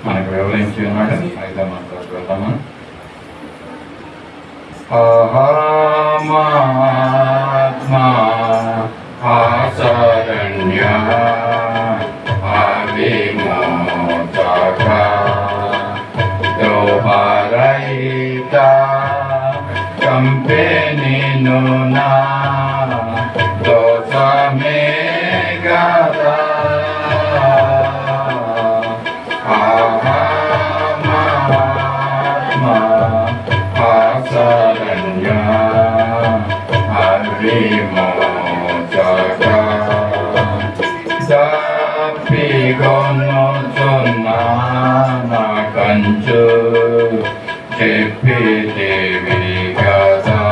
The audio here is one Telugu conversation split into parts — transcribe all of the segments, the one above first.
మనకు వివరించి ఉన్నాడు. అయితే మనతో వెళ్దామా. అహమాత్మా ఆశరణ్య విమోచక దోహరయిత కంపే నిను నా దోషమే గదా అహమాత్మా ఆశరణ్య విమోచక పిగొనుచున్నా నా కంచు చెప్పిదేవి కదా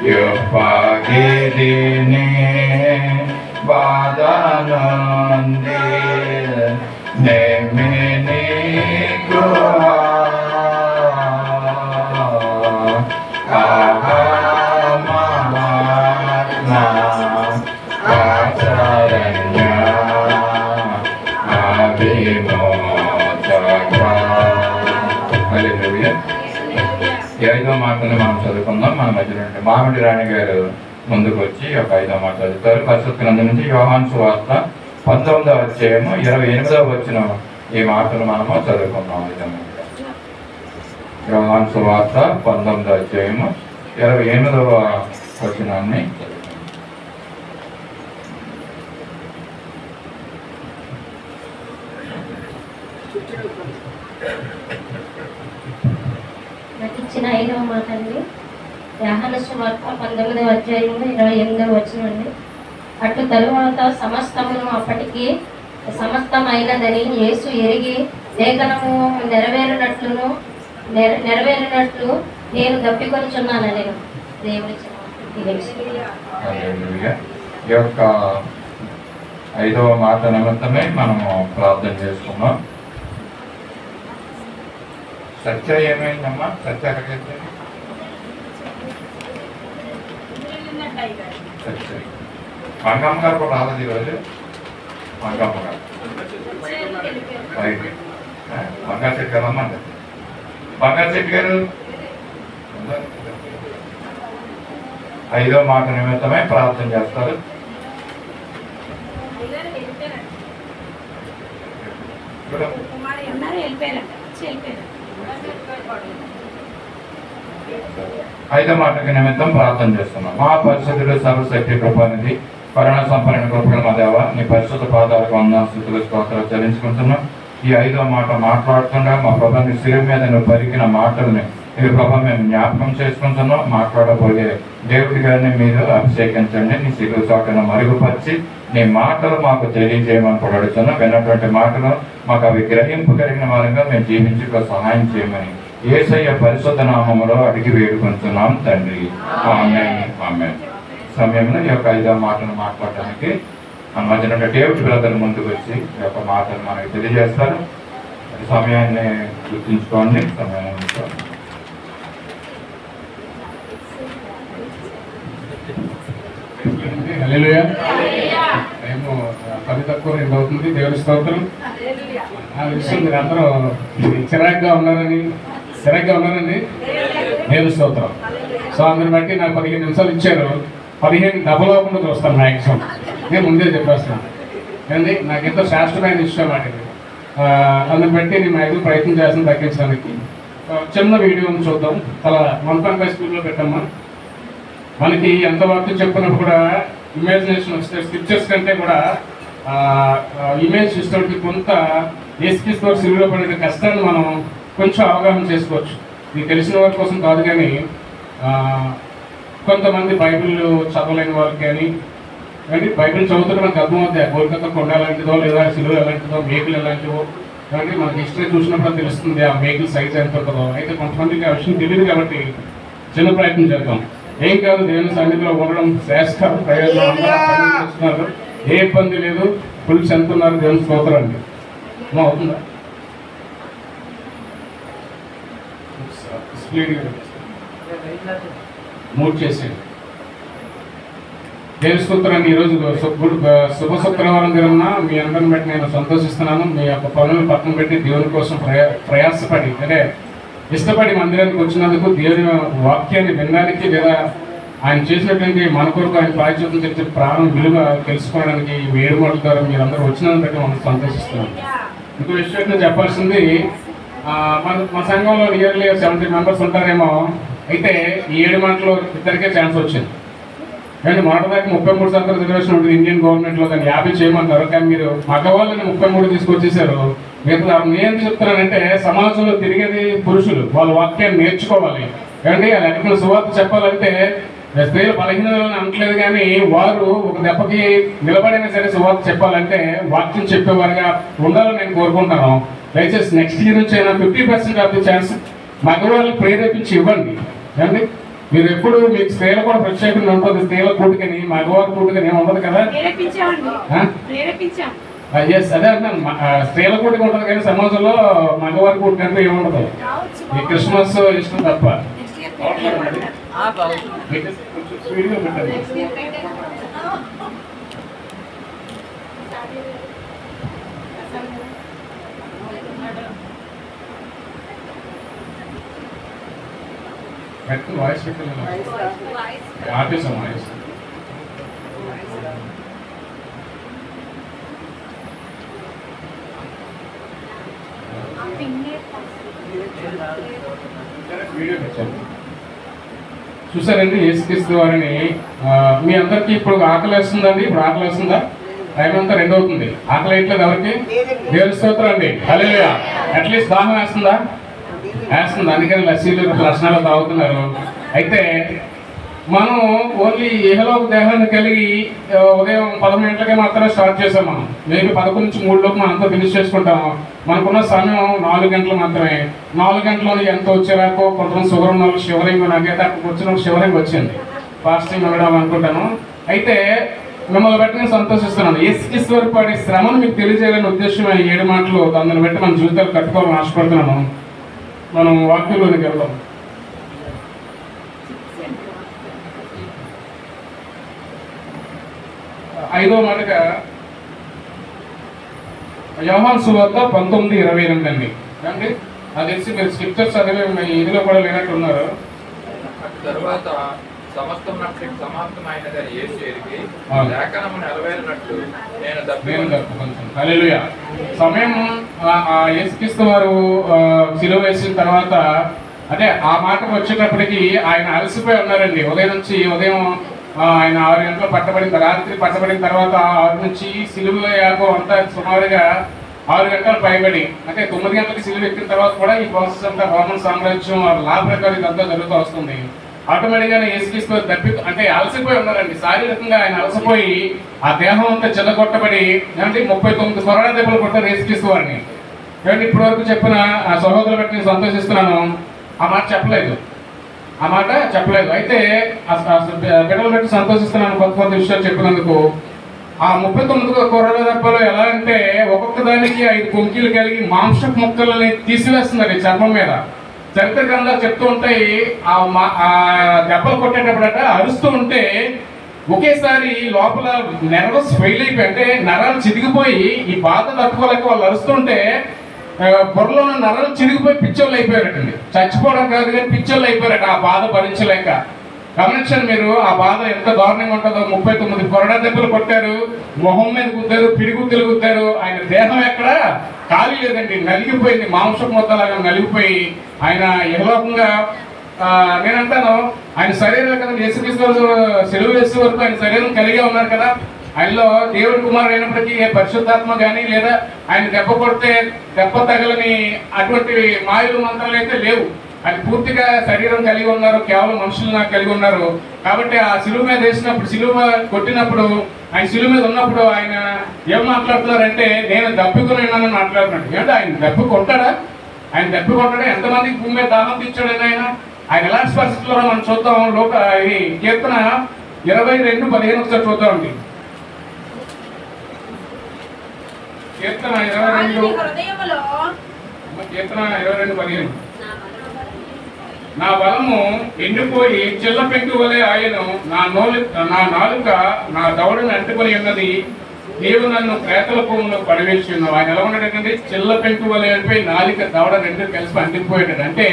యొప్పగిరిని బాధ నుండి నేమిని ఐదో మాటను మనం చదువుకుందాం. మన మధ్యలో మామిడి రాణి గారు ముందుకు వచ్చి ఒక ఐదో మాట చదువుతారు. పరిశుద్ధ గ్రంథం నుంచి యోహాను సువార్త 19వ అధ్యాయము 28వ వచనం ఈ మాటలు మనము చదువుకుందాం. యోహాను సువార్త 19వ అధ్యాయము 28వ వచనాన్ని ఇచ్చిన 5వ మాట అండి. యోహాను సువార్త 19వ అధ్యాయంలో 28వ వచనం అండి. అటు తరువాత సమస్తమును అప్పటికి సమస్తమైనదని యేసు ఎరిగి లేఖనము నెరవేరినట్లు నేను తప్పికొనుచున్నానని దేవుడి ఈ యొక్క 5వ మాట నిమిత్తమే మనము ప్రార్థన చేసుకున్నాం. సత్య ఏమైందమ్మా? సత్య ఎక్కడికి సత్య మంగమ్మ గారు కూడా రాలేదు ఈరోజు. మంగమ్మ గారు బంగారు చెట్టు కదమ్మా. బంగారు చెట్టు గారు 5వ మాట నిమిత్తమే ప్రార్థన చేస్తారు. ఐదో మాటకి నిమిత్తం ప్రార్థన చేస్తున్నాం. మా పరిశుద్ధుడు సర్వశక్తి కృపానిధి కరుణ సంపన్న కృపగల మా దేవ, నీ పరిశుద్ధ పాదాలకు వందనాలు స్తుతులు స్తోత్రాలు చెల్లించుకుంటున్నాం. ఈ 5వ మాట మాట్లాడుతుండగా మా ప్రభా నీ శిలువ మీద నువ్వు పలికిన మాటల్ని ఈ ప్రభా మేము జ్ఞాపకం చేసుకుంటున్నాం. మాట్లాడబోయే దేవుడి గారిని మీరు అభిషేకించండి. నీ శిలువ చోటను మరుగుపరిచి నీ మాటలు మాకు తెలియజేయమని కూడా అడుగుతున్నాం. విన్నటువంటి మాటలు మాకు అవి గ్రహింపు కలిగిన వారంగా మేము జీవించుకో సహాయం చేయమని యేసయ్య పరిశుద్ధ నామములో అడిగి వేడుకుంటున్నాం తండ్రి. ఆమేన్ ఆమేన్. సమయంలో ఈ యొక్క 5వ మాటను మాట్లాడడానికి మన మధ్య డేవిడ్ బ్రదర్ ముందుకు వచ్చి ఈ యొక్క మాటలు మనకి తెలియజేస్తారు. సమయాన్ని గుర్తుంచుకోండి. సమయం హల్లెలూయా. ఏమో 10 తక్కువ 2 అవుతుంది. దేవుని స్తోత్రం. ఆ విషయం మీరు అందరూ చిరాగ్గా ఉన్నారండి. దేవుని స్తోత్రం. సో అందరిని బట్టి నాకు 15 నిమిషాలు ఇచ్చారు. 15 డబల్ అవ్వకుండా చూస్తాను మ్యాక్సిమం. నేను ముందే చెప్పేస్తున్నాను. కానీ నాకు ఎంతో శ్రేష్టమైన విషయం మాట ఇది. అందుని బట్టి నేను మ్యాక్సిమం ప్రయత్నం చేస్తాను తగ్గించడానికి. చిన్న వీడియోని చూద్దాం. అలా 1.5 స్పీడ్లో పెట్టమ్మా. మనకి ఎంతవరకు చెప్పినప్పుడు కూడా ఇమాజినేషన్ వస్తే స్క్రిప్చర్స్ కంటే కూడా ఇమేజ్ సిస్టమ్కి కొంత ఏసుక్రీస్తు సిలువలో పడే కష్టాన్ని మనం కొంచెం అవగాహన చేసుకోవచ్చు. మీకు తెలిసిన వారి కోసం కాదు, కానీ కొంతమంది బైబిల్ చదవలేని వారికి కానీ బైబిల్ చదువుతుంటే మనకు అర్థమవుతాయి. కోల్కతా కొండ ఎలాంటిదో, లేదా సిలువ ఎలాంటిదో, మేకులు ఎలాంటివో కానీ మనకి హిస్టరీ చూసినప్పుడు తెలుస్తుంది ఆ మేకుల సైజ్ ఎంత ఉంటుందో. అయితే కొంతమందికి ఆ విషయం తెలియదు కాబట్టి చిన్న ప్రయత్నం చేద్దాం. ఏం కాదు, దేవుని సన్నిధిలో ఉండడం శ్రేష్ట ప్రయోజనం. అందరూ చేస్తున్నారు, ఏ ఇబ్బంది లేదు. ఫుల్ చెందుతున్నారు. దేవుని స్తోత్రం అండి. అవుతుందా? స్పీడ్ మూడ్ చేసేది. తెలుసుకుంటున్నాను. ఈరోజు శుభ శుక్రవారం దిన మీ అందరిని బట్టి నేను సంతోషిస్తున్నాను. మీ యొక్క పనులను పక్కన పెట్టి దేవుని కోసం ప్రయాసపడి అంటే ఇష్టపడి మందిరానికి వచ్చినందుకు, దేవుని వాక్యాన్ని వినడానికి లేదా ఆయన చేసినటువంటి మన కొరకు ఆయన బాధ్యతలు తెచ్చే ప్రాణం విలువ తెలుసుకోవడానికి ఈ 7 మాటల ద్వారా మీరందరూ వచ్చినందుకు బట్టి మనం సంతోషిస్తున్నాం. ఇంకో విషయం నేను చెప్పాల్సింది, మా సంఘంలో నియర్లీ 70 మెంబర్స్ ఉంటారేమో. అయితే ఈ 7 మాటలు ఇద్దరికే ఛాన్స్ వచ్చింది. కానీ మొదటిదాకా 33% రిజర్వేషన్ ఉంటుంది ఇండియన్ గవర్నమెంట్లో, దాన్ని 50 చేయమంటారు. కానీ మీరు మగవాళ్ళని 33 తీసుకొచ్చేసారు. మిగతా నేను చెప్తున్నానంటే సమాజంలో తిరిగేది పురుషులు, వాళ్ళ వాక్యాన్ని నేర్చుకోవాలి. ఏమంటే అది ఎక్కడ సువార్త చెప్పాలంటే స్త్రీలు బలహీనలని అనట్లేదు, కానీ వారు ఒక దెబ్బకి నిలబడినా సరే సువార్త చెప్పాలంటే వాక్యం చెప్పేవారుగా ఉండాలని నేను కోరుకుంటాను. దయచేసి నెక్స్ట్ ఇయర్ నుంచి అయినా 50% ఆఫ్ ది ఛాన్స్ మగవాళ్ళని ప్రేరేపించి ఇవ్వండి. ఏమండి మీరు ఎప్పుడు మీకు స్త్రీలు కూడా ప్రత్యేకంగా ఉంటుంది, స్త్రీల కూటుకని మగవారి కూటుకని ఏమి ఉండదు కదా. ఎస్ అదే అంటున్నాను, స్త్రీల కూటుకు ఉంటుంది కానీ సమాజంలో మగవారి కూటుకంటే ఏముండదు. ఈ క్రిస్మస్ ఇష్టం తప్ప. Voice ఆపేసాం voice. వీడియో పెట్టండి. చూసారండి యేసుక్రీస్తు వారిని. మీ అందరికీ ఇప్పుడు ఆకలి వేస్తుందండి. ఇప్పుడు ఆకలి వేస్తుందా? టైం అంతా 2 అవుతుంది. ఆకలి వేయట్లేదు ఎవరికి? దేవుని స్తోత్రం అండి. హల్లెలూయా. అట్లీస్ట్ దాహం వేస్తుందా? వేస్తుంది. అందుకని లస్సీలు రసనాలు తాగుతున్నారు. అయితే మనం ఓన్లీ ఇహలోక దేహాన్ని కలిగి ఉదయం 11 గంటలకే మాత్రమే స్టార్ట్ చేసాం. మనం మేబీ 11 నుంచి 3 లోపు మనం అంతా ఫినిష్ చేసుకుంటాము. మనకున్న సమయం 4 గంటలు మాత్రమే. 4 గంటల్లో ఎంత వచ్చేరాకో కొంతమంది షుగర్ ఉన్న వాళ్ళు షివరింగ్, నాకైతే అక్కడికి వచ్చిన షివరింగ్ వచ్చింది. ఫాస్టింగ్ ఉండడం అనుకుంటాను. అయితే మిమ్మల్ని బట్టి నేను సంతోషిస్తున్నాను. యేసుక్రీస్తు వారి పడే శ్రమను మీకు తెలియజేయాలని ఉద్దేశం 7 మాటలు. దాన్ని బట్టి మన జీవితాలు కట్టుకోవాలని ఆశపడుతున్నాను. మనం వాక్యంలోనికి వెళ్దాం. ఐదో మాటగా యోహాను సువార్త 19:28 అండి. అంటే అది తెలిసి మీరు స్క్రిప్చర్స్ చదివే ఇదిలో కూడా లేనట్టున్నారు. తరువాత సమస్తం సమాప్తమైనదని యేసు ఎరిగి లేఖనము నెరవేరినట్లు నేను కొంచెం హల్లెలూయా. సమయం యేసుక్రీస్తు వారు సిలువ వేసిన తర్వాత అంటే ఆ మాటకు వచ్చేటప్పటికి ఆయన అలసిపోయి ఉన్నారండి. ఉదయం ఆయన 6 గంటలు పట్టబడిన రాత్రి పట్టబడిన తర్వాత 6 నుంచి సిలువ యాగం అంతా సుమారుగా 6 గంటలు పైబడి, అంటే 9 గంటలకి సిలువ ఎక్కిన తర్వాత కూడా ఈ ప్రాసెస్ అంతా రోమన్ సామ్రాజ్యం లా ప్రకారం ఇదంతా జరుగుతూ వస్తుంది. ఆటోమేటిక్గానే యేసుక్రీస్తు అంటే అలసిపోయి ఉన్నారండి. శారీరకంగా ఆయన అలసిపోయి ఆ దేహం అంతా చెల్లగొట్టబడి అంటే 39 కొరడా దెబ్బలు కొట్టారు యేసుక్రీస్తు వారిని. కాబట్టి ఇప్పటి వరకు చెప్పిన ఆ సహోదరులు బట్టి నేను సంతోషిస్తున్నాను. ఆ మాట చెప్పలేదు. అయితే బిడ్డలు బట్టి సంతోషిస్తున్నాను కొత్త విషయాలు చెప్పినందుకు. ఆ 39 కొరడా దెబ్బలు ఎలా అంటే ఒక్కొక్క దానికి 5 కొంకీలు కలిగి మాంసపు ముక్కలని తీసివేస్తున్నారు ఈ చర్మం మీద. చరిత్ర గ్రంథాలు చెప్తూ ఉంటాయి. ఆ దెబ్బలు కొట్టేటప్పుడట అరుస్తూ ఉంటే ఒకేసారి లోపల నెర్వస్ ఫెయిల్ అయిపోయి అంటే నరాలు చిరిగిపోయి ఈ బాధ తట్టుకోలేక వాళ్ళు అరుస్తుంటే బుర్రలో ఉన్న నరాలు చిరిగిపోయి పిచ్చోళ్ళు అయిపోయారటండి. చచ్చిపోవడం కాదు కానీ పిచ్చోళ్ళు అయిపోయారట ఆ బాధ భరించలేక. గమనించండి మీరు, ఆ బాధ ఎంత దారుణంగా ఉంటుందో. 39 కొరడా దెబ్బలు కొట్టారు, మొహం మీద గుద్దారు, పిడిగుద్దులు గుద్దారు. ఆయన దేహం ఎక్కడ ఖాళీ లేదండి, నలిగిపోయింది. మాంసపు మొత్తలాగా నలిగిపోయి ఆయన యహలోకంగా నేనంటాను ఆయన శరీరం కదా యేసుక్రీస్తు సిలువ వేసే వరకు ఆయన శరీరం కలిగే ఉన్నారు కదా. ఆయనలో దేవుడి కుమారుడు అయినప్పటికీ ఏ పరిశుద్ధాత్మ కానీ లేదా ఆయన దెబ్బ కొడితే దెబ్బ తగలని అటువంటి మాయలు మంత్రాలు అయితే లేవు. అది పూర్తిగా శరీరం కలిగి ఉన్నారు, కేవలం మనుషులు కలిగి ఉన్నారు. కాబట్టి ఆ సిలువ మీద వేసినప్పుడు, సిలువ కొట్టినప్పుడు, ఆయన సిలువ మీద ఉన్నప్పుడు ఆయన ఏం మాట్లాడుతున్నారంటే నేను దెబ్బకున్నానని మాట్లాడుతున్నాడు. ఏంటంటే ఆయన దెబ్బ కొట్టాడా? ఎంతమందికి భూమి మీద దాహం తీర్చాడని ఆయన ఎలాంటి పరిస్థితుల్లో మనం చూద్దాం. ఇది కీర్తన 22:15 ఒకసారి చూద్దామండి. కీర్తన 22:15. నా బలము ఎండిపోయి చిల్ల పెంకు వలె ఆయను, నా నాలుక నా దవడను అంటుకొని ఉన్నది. నీవు నన్ను ప్రేతల భూమిలో పడవేసి ఉన్నావు. ఆయన ఎలా ఉన్నాడంటే చిల్ల పెంకు వలె అయిపోయి నాలుక దవడ రెండు కలిసి అంటిపోయాడు. అంటే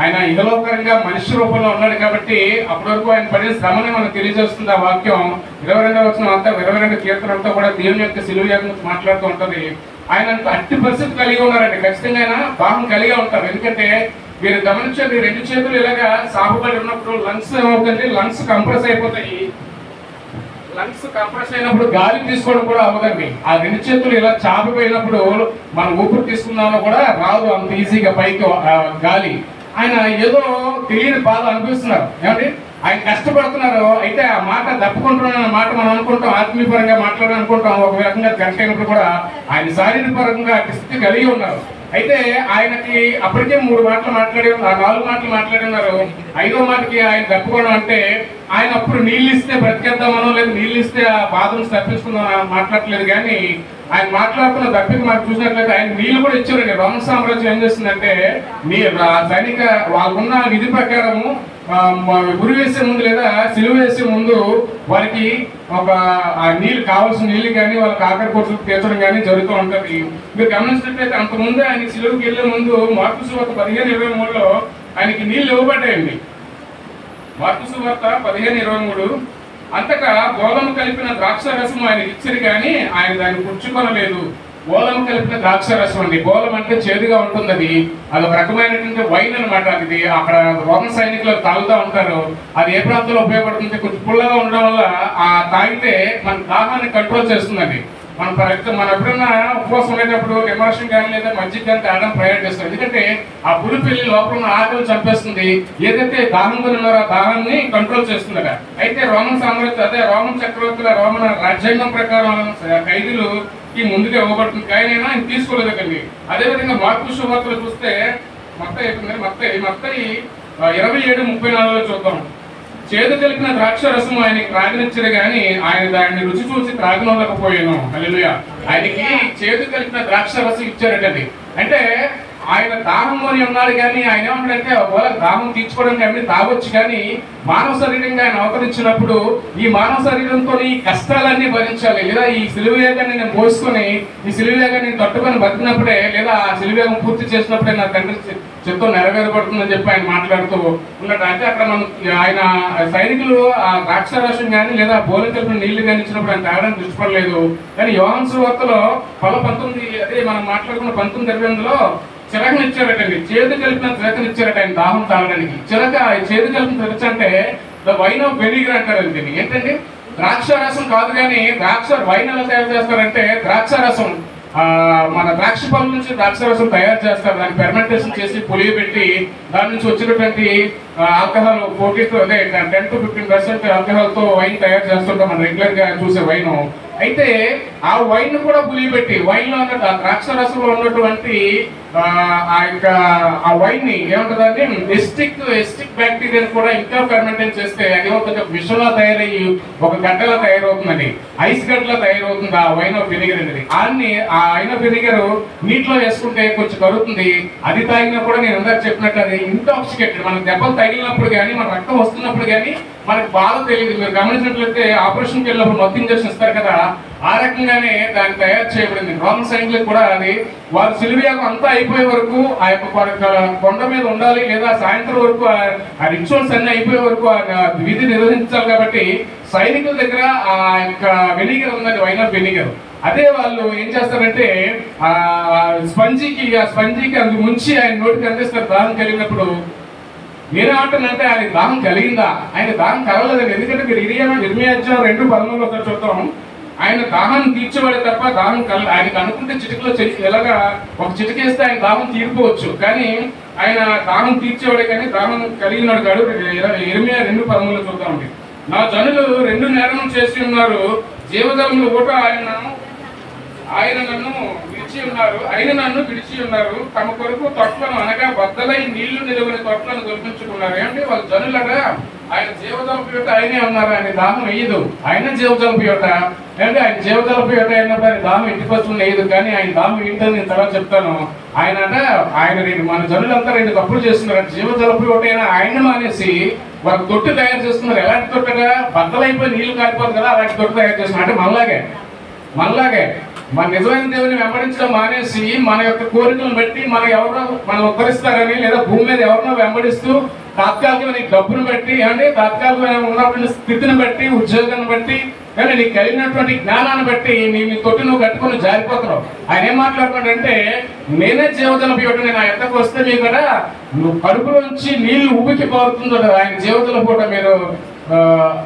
ఆయన ఇహలోకరంగా మనిషి రూపంలో ఉన్నాడు కాబట్టి అప్పటి వరకు ఆయన పడిన శ్రమని మనకు తెలియజేస్తుంది ఆ వాక్యం. 22వ వచనం అంతా 22 కీర్తన అంతా కూడా దేవుని యొక్క సిలువ గురించి మాట్లాడుతూ ఉంటది. ఆయన అట్టి పరిస్థితి కలిగి ఉన్నారండి. ఖచ్చితంగా ఆయన దాహం కలిగి ఉంటారు. ఎందుకంటే మీరు గమనించండి, 2 చేతులు ఇలాగా సాగుబడి ఉన్నప్పుడు లంగ్స్ ఏమవుతుంది, లంగ్స్ కంప్రెస్ అయిపోతాయి. లంగ్స్ కంప్రెస్ అయినప్పుడు గాలి తీసుకోవడం కూడా అవ్వదండి. ఆ 2 చేతులు ఇలా చాపిపోయినప్పుడు మనం ఊపిరి తీసుకున్నామో కూడా రాదు అంత ఈజీగా పైకి గాలి. ఆయన ఏదో తెలియని బాధ అనిపిస్తున్నారు. ఏమండి, ఆయన కష్టపడుతున్నారు. అయితే ఆ మాట తప్పుకుంటున్న మాట మనం అనుకుంటాం, ఆత్మీయపరంగా మాట్లాడాలని అనుకుంటాం. ఒక రకంగా కరెక్ట్ అయినప్పుడు కూడా ఆయన శారీరక పరంగా స్థితి కలిగి ఉన్నారు. అయితే ఆయనకి అప్పటికే 3 మాటలు మాట్లాడి 4 మాటలు మాట్లాడి ఉన్నారు. 5వ మాటకి ఆయన తప్పుకోవడం అంటే ఆయన అప్పుడు నీళ్ళు ఇస్తే బ్రతికేద్దామనో లేదు నీళ్ళు ఇస్తే ఆ బాధను తప్పించుకుందాం మాట్లాడలేదు. కానీ ఆయన మాట్లాడుతున్న తప్పికి మనకు చూసినట్లయితే ఆయన నీళ్ళు కూడా ఇచ్చారండి. రోమన్ సామ్రాజ్యం ఏం చేస్తుందంటే సైనిక వాళ్ళకున్న విధి ప్రకారము గురి వేసే ముందు లేదా సిలువ వేసే ముందు వారికి ఒక ఆ నీళ్ళు కావాల్సిన నీళ్ళు కానీ వాళ్ళకి ఆఖరి కోర్సులు తీర్చడం కానీ జరుగుతూ ఉంటుంది. మీరు గమనించినట్లయితే అంతకుముందు ఆయన సిలువకి వెళ్ళే ముందు మార్కు సువార్త 15:23లో ఆయనకి నీళ్ళు ఇవ్వబడ్డాయండి. మార్కు సువార్త 15:23 అంతటా గోళము కలిపిన ద్రాక్ష రసం ఆయన ఇచ్చారు కానీ ఆయన దాన్ని పుచ్చుకొనలేదు. గోళం కలిపిన ద్రాక్ష రసం అండి. గోళం అంటే చేదుగా ఉంటుంది. అది ఒక రకమైనటువంటి వైన్ అనమాట. అది అక్కడ రోమన్ సైనికులు తాగుతూ ఉంటారు. అది ఏ ప్రాంతంలో ఉపయోగపడుతుంది, కొంచెం పుల్లగా ఉండడం వల్ల ఆ తాగితే మన దాహాన్ని కంట్రోల్ చేస్తుందండి. మనం ఎప్పుడన్నా ఉపవాసం ఉండేటప్పుడు నిమ్మరసం కానీ లేదా మజ్జిగ కానీ తాగడం ప్రయాణిస్తాం. ఎందుకంటే ఆ పులిపిల్లి లోపల ఉన్న ఆకలి చంపేస్తుంది. ఏదైతే దాహంతో ఉన్నారో ఆ దాహాన్ని కంట్రోల్ చేస్తుందట. అయితే రోమన్ సామ్రాజ్యం అదే రోమన్ చక్రవర్తుల రోమన్ రాజ్యాంగం ప్రకారం ఖైదీలు ఈ ముందుగా ఇవ్వబడుతుంది. కానీ ఆయన తీసుకోలేదు కండి. అదేవిధంగా మార్కు సువార్తలు చూస్తే మత్తయి 27:34 చూద్దాం. చేదు కలిపిన ద్రాక్ష రసం ఆయనకి త్రాగనిచ్చారు కానీ ఆయన దాన్ని రుచి చూసి త్రాగనలేకపోయాను. హల్లెలూయా. ఆయనకి చేదు కలిపిన ద్రాక్ష రసం ఇచ్చారటండి. అంటే ఆయన దాహంలోనే ఉన్నాడు కానీ ఆయన ఏమంటాడంటే ఒకవేళ దాహం తీర్చుకోవడానికి అన్ని తాగొచ్చు కానీ మానవ శరీరంగా ఆయన అవతరించినప్పుడు ఈ మానవ శరీరంతో ఈ కష్టాలన్నీ భరించాలి. లేదా ఈ సిలువయాగాన్ని నేను పోసుకొని ఈ సిలువయాగాన్ని నేను తట్టుకొని బతికినప్పుడే లేదా ఆ సిలువయాగం పూర్తి చేసినప్పుడే నా తండ్రి చిత్తం నెరవేరబడుతుందని చెప్పి ఆయన మాట్లాడుతూ ఉన్నాడు. అంటే అక్కడ మనం ఆయన సైనికులు ఆ ద్రాక్షారసం కానీ లేదా బోలం కలిపిన నీళ్లు కానీ ఇచ్చినప్పుడు ఆయన తాగడానికి ఇష్టపడలేదు. కానీ యోహాను సువార్తలో 19 అదే మనం మాట్లాడుకున్న 19:28లో చిలకనిచ్చారటండి. చేదు కలిపిన చిలకనిచ్చారట ఆయన దాహం తాగడానికి. చేదు కలిపిన చిలక అంటే ద వైన్ ఆఫ్ వెనిగర్ అంటారండి. దీన్ని ఏంటంటే ద్రాక్షారసం కాదు కానీ వైన్ ఎలా తయారు చేస్తారంటే ద్రాక్షారసం మన ద్రాక్ష పళ్ళ నుంచి ద్రాక్షారసం తయారు చేస్తారు. దాన్ని ఫెర్మెంటేషన్ చేసి పులియబెట్టి దాని నుంచి వచ్చినటువంటి ఆల్కహాల్ 10 to 15% ఆల్కహాల్తో వైన్ తయారు చేస్తుంటాం మనం రెగ్యులర్ గా చూసే వైన్. అయితే ఆ వైన్ కూడా పులియబెట్టి వైన్ లో ఉన్న ద్రాక్ష రసంలో ఉన్నటువంటి ఆ వైన్ ని ఏమంటుందంటే ఎస్టిక్ బ్యాక్టీరియాని కూడా ఇంకా ఫెర్మెంటేషన్ చేస్తే అదేమవుతుంది, విషంలా తయారయ్యి ఒక గడ్డలా తయారవుతుందండి, ఐస్ గడ్డలా తయారవుతుంది ఆ వైన్ ఆఫ్ వెనిగర్ అనేది. ఆ వైన్ ఆఫ్ వెనిగర్ నీటిలో వేసుకుంటే కొంచెం కరుగుతుంది. అది తాగినా కూడా నేను అందరికి చెప్పినట్టు అది ఇంటాక్సికేటెడ్. మనకు దెబ్బలు తగిలినప్పుడు కానీ మన రక్తం వస్తున్నప్పుడు కానీ మనకు బాధ తెలియదు. మీరు గమనించినట్లయితే ఆపరేషన్కి వెళ్ళినప్పుడు మత్తు ఇంజక్షన్ ఇస్తారు కదా, ఆ రకంగానే దాన్ని తయారు చేయబడింది. రోమన్ సైనికులకు కూడా అది వారు సిలువయాగం అంతా అయిపోయే వరకు ఆ యొక్క కొండ మీద ఉండాలి, లేదా సాయంత్రం వరకు ఆ రిచువల్స్ అన్ని అయిపోయే వరకు విధి నిర్వహించాలి. కాబట్టి సైనికుల దగ్గర ఆ యొక్క వెనిగర్ ఉందండి, వైన్ ఆఫ్ వెనిగర్. అదే వాళ్ళు ఏం చేస్తారంటే ఆ స్పంజీకి అది ముంచి ఆయన నోటికి అందిస్తారు. దాహం కలిగినప్పుడు నేనేమంటానంటే ఆయన దాహం కలిగిందా? ఆయన దాహం కలగలేదండి. ఎందుకంటే మీరు ఇర్మియా 2:13 ఒకసారి చూద్దాం. ఆయన దాహాన్ని తీర్చేవాడే తప్ప దాహం ఆయనకు అనుకుంటే చిటికలో ఎలాగా ఒక చిటికేస్తే ఆయన దాహం తీరిపోవచ్చు, కానీ ఆయన దాహం తీర్చేవాడే కానీ దాహం కలిగినాడు కాడు. ఇర్మియా 2:13 చూద్దామండి. నా జనులు 2 నేరం చేసి ఉన్నారు, జీవజలములు కూడా ఆయన నన్ను విడిచి ఉన్నారు. తమ కొరకు తొట్లను అనగా బద్దలై నీళ్లు నిలవని తొట్లను దొరికించుకున్నారు. ఏమంటే వాళ్ళ జనులగా ఆయన జీవజలపయోట ఆయనే ఉన్నారు, ఆయన దాహం వేయదు. ఆయన జీవజలపయోట అంటే ఆయన జీవజలపయోట అయినప్పుడు ఆయన దాహం ఇంటికి వస్తుంది వేయదు, కానీ ఆయన దాహం ఏంటని నేను తర్వాత చెప్తాను. ఆయన మన జనులంతా 2 తప్పులు చేస్తున్నారు. జీవజలపయోట అయినా ఆయన మానేసి వారు తొట్టి తయారు చేస్తున్నారు. ఎలాంటి తొట్టగా బద్దలైపోయి నీళ్లు కారిపోదు కదా, అలాంటి తొట్టి తయారు చేస్తున్నారు. అంటే మనలాగే మన నిజమైన దేవుని వెంబడించడం మానేసి మన యొక్క కోరికలను బట్టి మనం ఉద్ధరిస్తారని, లేదా భూమి మీద ఎవరినో వెంబడిస్తూ తాత్కాలికమైన డబ్బును బట్టి అంటే తాత్కాలికమైన ఉన్నటువంటి స్థితిని బట్టి, ఉద్యోగాన్ని బట్టి, కానీ నీకు కలిగినటువంటి జ్ఞానాన్ని బట్టి నీ తొట్టి నువ్వు కట్టుకుని జారిపోతున్నావు. ఆయన ఏం మాట్లాడుతున్నాడంటే, నేనే జీవజలపయోట, నేను ఆ ఎద్దకు వస్తే మీ కూడా నువ్వు కడుపులోంచి నీళ్లు ఉబికి పారుతుందో కదా ఆయన జీవజలపయోట. మీరు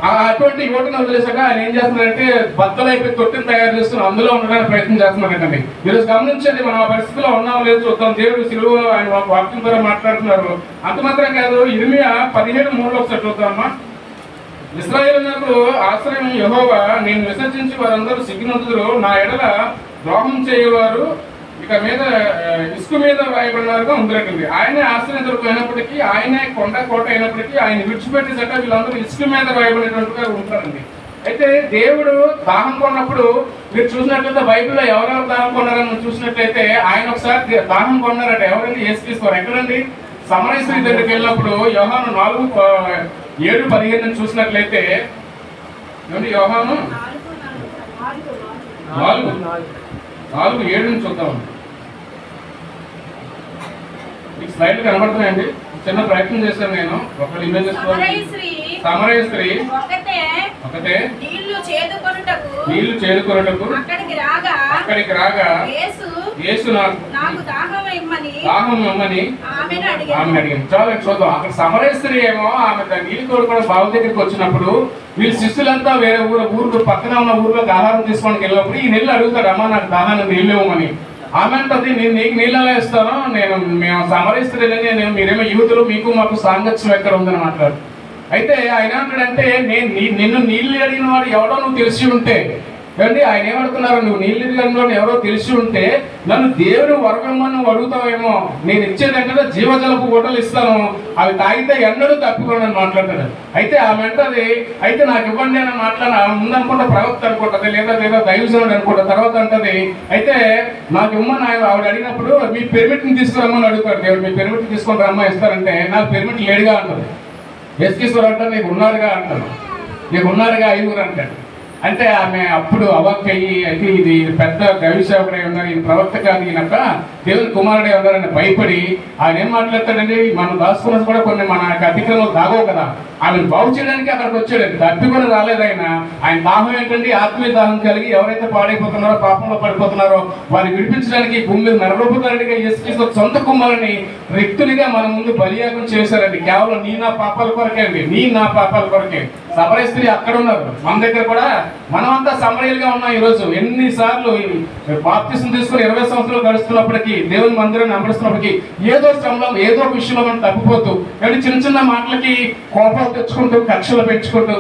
అటువంటి యువతను వదిలేసాక ఆయన ఏం చేస్తున్నారంటే బద్దలైపోయి తొట్టిని తయారు చేస్తున్నారు, అందులో ఉండడానికి ప్రయత్నం చేస్తున్నారండి. ఈరోజు గమనించండి, మనం ఆ పరిస్థితిలో ఉన్నామో లేదు చూద్దాం. దేవుడు సిలువలో ఆయన వాక్యం ద్వారా మాట్లాడుతున్నారు. అంత మాత్రం కాదు, ఇర్మియా 17:3 ఒకసారి చూద్దామా. ఇశ్రాయేలునకు ఆశ్రయం యెహోవా, నేను విసర్జించి వారందరూ సిగ్గునందుదురు, నా ఎడల ద్రోహం చేయవారు ఇక మీద ఇసుక మీద రాయబడినారుగా ఉందిరకండి. ఆయనే ఆశ్రయం అయినప్పటికీ, ఆయనే కొండ కోట అయినప్పటికీ ఆయన విడిచిపెట్టేసట వీళ్ళందరూ ఇసుక మీద రాయబడినట్టుగా ఉంటారండి. అయితే దేవుడు దాహం కొన్నప్పుడు మీరు చూసినట్లయితే బైబిల్లో ఎవరెవరు దాహం కొన్నారని చూసినట్లయితే ఆయన ఒకసారి దాహం కొన్నారట. ఎవరండి? యేసుక్రీస్తు. ఎక్కడండి? సమరయ స్త్రీ దగ్గరికి వెళ్ళినప్పుడు యోహాను 4:7-15 చూసినట్లయితే, యోహాను 4:7 చూద్దాం. మీకు స్లైడ్ కనబడుతున్నాయండి, చిన్న ప్రయత్నం చేశాను నేను. ఒకటి ఇమేజెస్. సమరయ స్త్రీ ఒకటే నీళ్లు చేదుకొనుటకు అక్కడికి రాగా యేసు నాకు దాహం ఇమ్మని ఆమెను అడిగాను. చాలా చూద్దాం. అక్కడ సమరయ స్త్రీ ఏమో ఆమె నీళ్ళు తోడుకోవడం బావి దగ్గరికి వచ్చినప్పుడు, వీళ్ళు శిష్యులంతా వేరే ఊరు పక్కన ఉన్న ఊర్లోకి ఆహారం తీసుకోవడానికి వెళ్ళినప్పుడు ఈ నీళ్ళు అడుగుతారు, అమ్మా నాకు దాహాన్ని నీళ్ళు ఇవ్వమని. ఆమె అంటది, నేను నీకు నీళ్ళు ఎలా ఇస్తాను, మేము సమరయ స్త్రీలని, మీరేమో యూదులు, మీకు మాకు సాంగత్యం ఎక్కడ ఉందని మాట్లాడు. అయితే ఆయన ఏమంటాడంటే, నిన్ను నీళ్ళు అడిగిన వాడు ఎవడో నువ్వు తెలిసి ఉంటే, ఏమండి ఆయన ఏమడుతున్నారు, నువ్వు నీళ్ళు అడిగిన ఎవరో తెలిసి ఉంటే నన్ను దేవుని వరమని నువ్వు అడుగుతావేమో, నేను ఇచ్చేదంటే జీవజలపు గొడ్డలు ఇస్తాను, అవి తాగితే ఎన్నడూ తప్పుకోనని మాట్లాడతాడు. అయితే ఆమె అంటది, అయితే నాకు ఇవ్వండి అని ముందనుకుంటా ప్రవక్త అనుకుంటుంది, లేదా దైవజనుడు అనుకుంటా. తర్వాత అంటది, అయితే నాకు ఇవ్వమని ఆవిడ అడిగినప్పుడు మీ పెర్మిట్ని తీసుకురమ్మని అడుగుతాడు దేవుడు. మీ పెర్మిట్ తీసుకొని రమ్మ ఇస్తారంటే, నాకు పెర్మిట్ లేడుగా అంటుంది. యేసుక్రీస్తు అంటే నీకు ఉన్నారుగా అంటాను, నీకు ఉన్నారుగా 5 అంటాడు. అంటే ఆమె అప్పుడు అవాక్కయ్యి, అయితే ఇది పెద్ద దైవ సేవకుడై ఉన్నారు, ఈయన ప్రవక్త కాదు, ఈయనక దేవుని కుమారుడే ఉన్నారని భయపడి ఆయన ఏం మాట్లాడతాడండి, మనం దాచుకున్నది కూడా కొన్ని మన అతిక్రమాలు దాగవు కదా, ఆమెను బాగు చేయడానికి అక్కడికి వచ్చాడండి. తప్పికొని రాలేదు ఆయన దాహం ఏంటండి, ఆత్మీయ దాహం కలిగి ఎవరైతే పాడైపోతున్నారో, పాపంలో పడిపోతున్నారో వారిని విడిపించడానికి భూమి మీద నరరూపధారుడిగా యేసుక్రీస్తు సొంత కుమారుని రిక్తునిగా మన ముందు బలియాగం చేశారండి. కేవలం నీ నా పాపాల కొరకే అండి, నీ నా పాపాల కొరకే. సమరయ స్త్రీ అక్కడ ఉన్నారు, మన దగ్గర కూడా మనమంతా సమరయులుగా ఉన్నాం. ఈరోజు ఎన్నిసార్లు బాప్తిసం తీసుకుని 20 సంవత్సరాలు గడుస్తున్నప్పటికీ, దేవుని మందిరాన్ని అమరుస్తున్నప్పటికీ ఏదో శ్రమలో ఏదో విషయంలో మనం తప్పిపోతూ, కానీ చిన్న మాటలకి కోపాలు తెచ్చుకుంటూ, కక్షలు పెంచుకుంటూ,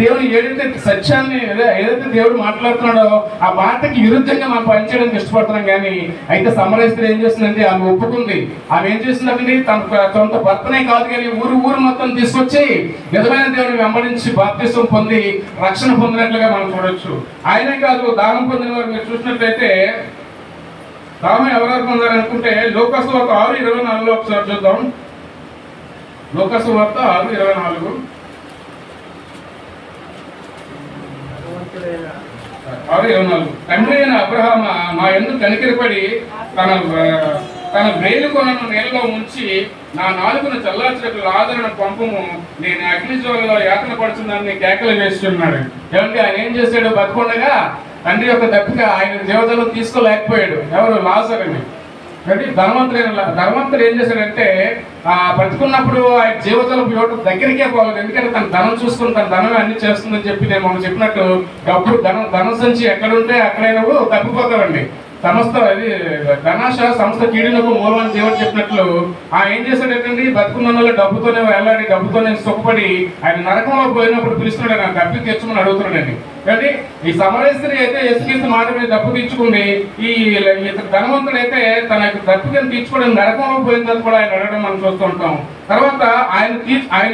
దేవుని ఏదైతే సత్యాన్ని ఏదైతే దేవుడు మాట్లాడుతున్నాడో ఆ మాటకి విరుద్ధంగా మనం పనిచేయడానికి ఇష్టపడుతున్నాం. కానీ అయితే సమరయ స్త్రీ ఏం చేస్తుందంటే, ఆమె ఒప్పుకుంది. ఆమె ఏం చేస్తుందంటే, తన సొంత భర్తనే కాదు కానీ ఊరు మొత్తం తీసుకొచ్చి నిజమైన దేవుని వెంబడించి బాప్తిసం పొంది రక్షణ పొందినట్లుగా మనం చూడొచ్చు. ఆయనే కాదు, దాహం పొందిన వారు మీరు చూసినట్లయితే దాహం ఎవరెవరు పొందారనుకుంటే లోకాసు వార్త 6:24 ఒకసారి చూద్దాం. లోకాసు వార్త 6:24. తండ్రి అయిన అబ్రహామ మా యందు కనికరపడి తన వేలుకొనను నేలలో ఉంచి నా నాలుగును చల్లార్చకు ఆదరణ పంపము, నేను అగ్నిజ్వాలలో యాతన పడుతుందని కేకలు వేస్తున్నాడు. ఏమంటే ఆయన ఏం చేశాడు, బతుకుండగా తండ్రి యొక్క దప్పిక ఆయన జీవజలం తీసుకోలేకపోయాడు. ఎవరు? లాజరు అని. కాబట్టి ధనవంతుడు ఏం చేశాడంటే, బ్రతుకున్నప్పుడు ఆయన జీవజలపు యువత దగ్గరికే పోలేదు. ఎందుకంటే తన ధనం చూసుకుని తన ధనమే అన్ని చేస్తుందని చెప్పి నేను మనం చెప్పినట్టు డబ్బు ధనం సంచి ఎక్కడుంటే అక్కడైనా తప్పిపోతామండి. ధనాశ సంస్థ కీడులకు మూలం అని దేవుడు చెప్పినట్లు ఆయన ఏం చేశాడంటే, బతుకున్న డబ్బుతోనే వెళ్ళాలి, డబ్బుతోనే సుఖపడి ఆయన నరకంలో పోయినప్పుడు పిలుస్తున్నాడు, నాకు డబ్బు తెచ్చుకుని అడుగుతున్నాడండి. కాబట్టి ఈ సమరయ స్త్రీ అయితే యేసుక్రీస్తు మాట మీద డబ్బు తీర్చుకుంది. ఈ ధనవంతుడు అయితే తన యొక్క డబ్బుని తీర్చుకోవడం నరకంలో పోయిందని కూడా ఆయన అడగడం మనం చూస్తూ ఉంటాం. తర్వాత ఆయన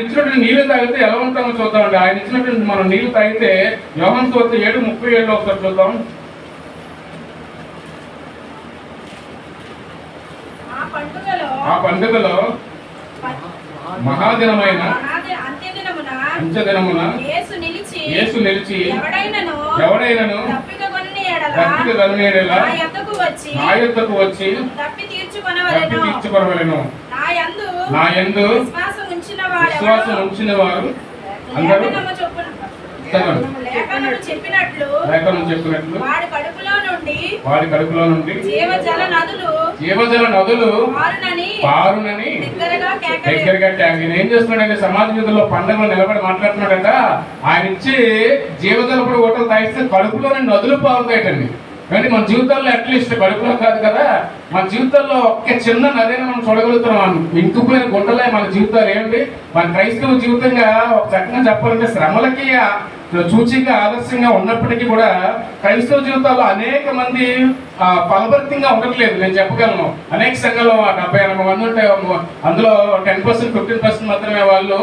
ఇచ్చినటువంటి నీళ్లు తాగితే ఎలా ఉంటామో చూద్దామండి. ఆయన ఇచ్చినటువంటి మనం నీళ్లు తాగితే యోహాను సువార్త 7:37 ఒకసారి చూద్దాం. ఆ పండుగలో మహాదినమైన అంత్యదినమున యేసు నిలిచి ఎవడైనను దప్పిక కొనిన యెడల నా యొద్దకు వచ్చి దప్పి తీర్చుకొనవలెను. నా యందు విశ్వాసం ఉంచిన వారు అందరూ లేఖనం చెప్పినట్లు వాడి కడుపులో నుండి జీవజల నదులు పారునని దగ్గరగా ట్యాగ్. ఏం చేస్తున్నాడంటే సమాజ విధుల్లో పండుగలో నిలబడి మాట్లాడుతున్నాడంట. ఆయన ఇచ్చి జీవజలపుడు ఓటలు తాగిస్తే కడుపులో నదులు పారుతాయటండి. కానీ మన జీవితాల్లో అట్లీస్ట్ కడుపులో కాదు కదా, మన జీవితాల్లో ఒక్క చిన్న నదిని మనం చూడగలుగుతున్నాం. ఇంకుపోయిన గుంటలే మన జీవితాలు ఏంటి. మన క్రైస్తవ జీవితంగా ఒక చక్కగా చెప్పాలంటే శ్రమలకి సూచిగా ఆదర్శంగా ఉన్నప్పటికీ కూడా క్రైస్తవ జీవితాల్లో అనేక మంది ఫలభరితంగా ఉండట్లేదు. నేను చెప్పగలను అనేక సంఘాలు 70-80 మంది ఉంటే అందులో 10%, 15% మాత్రమే వాళ్ళు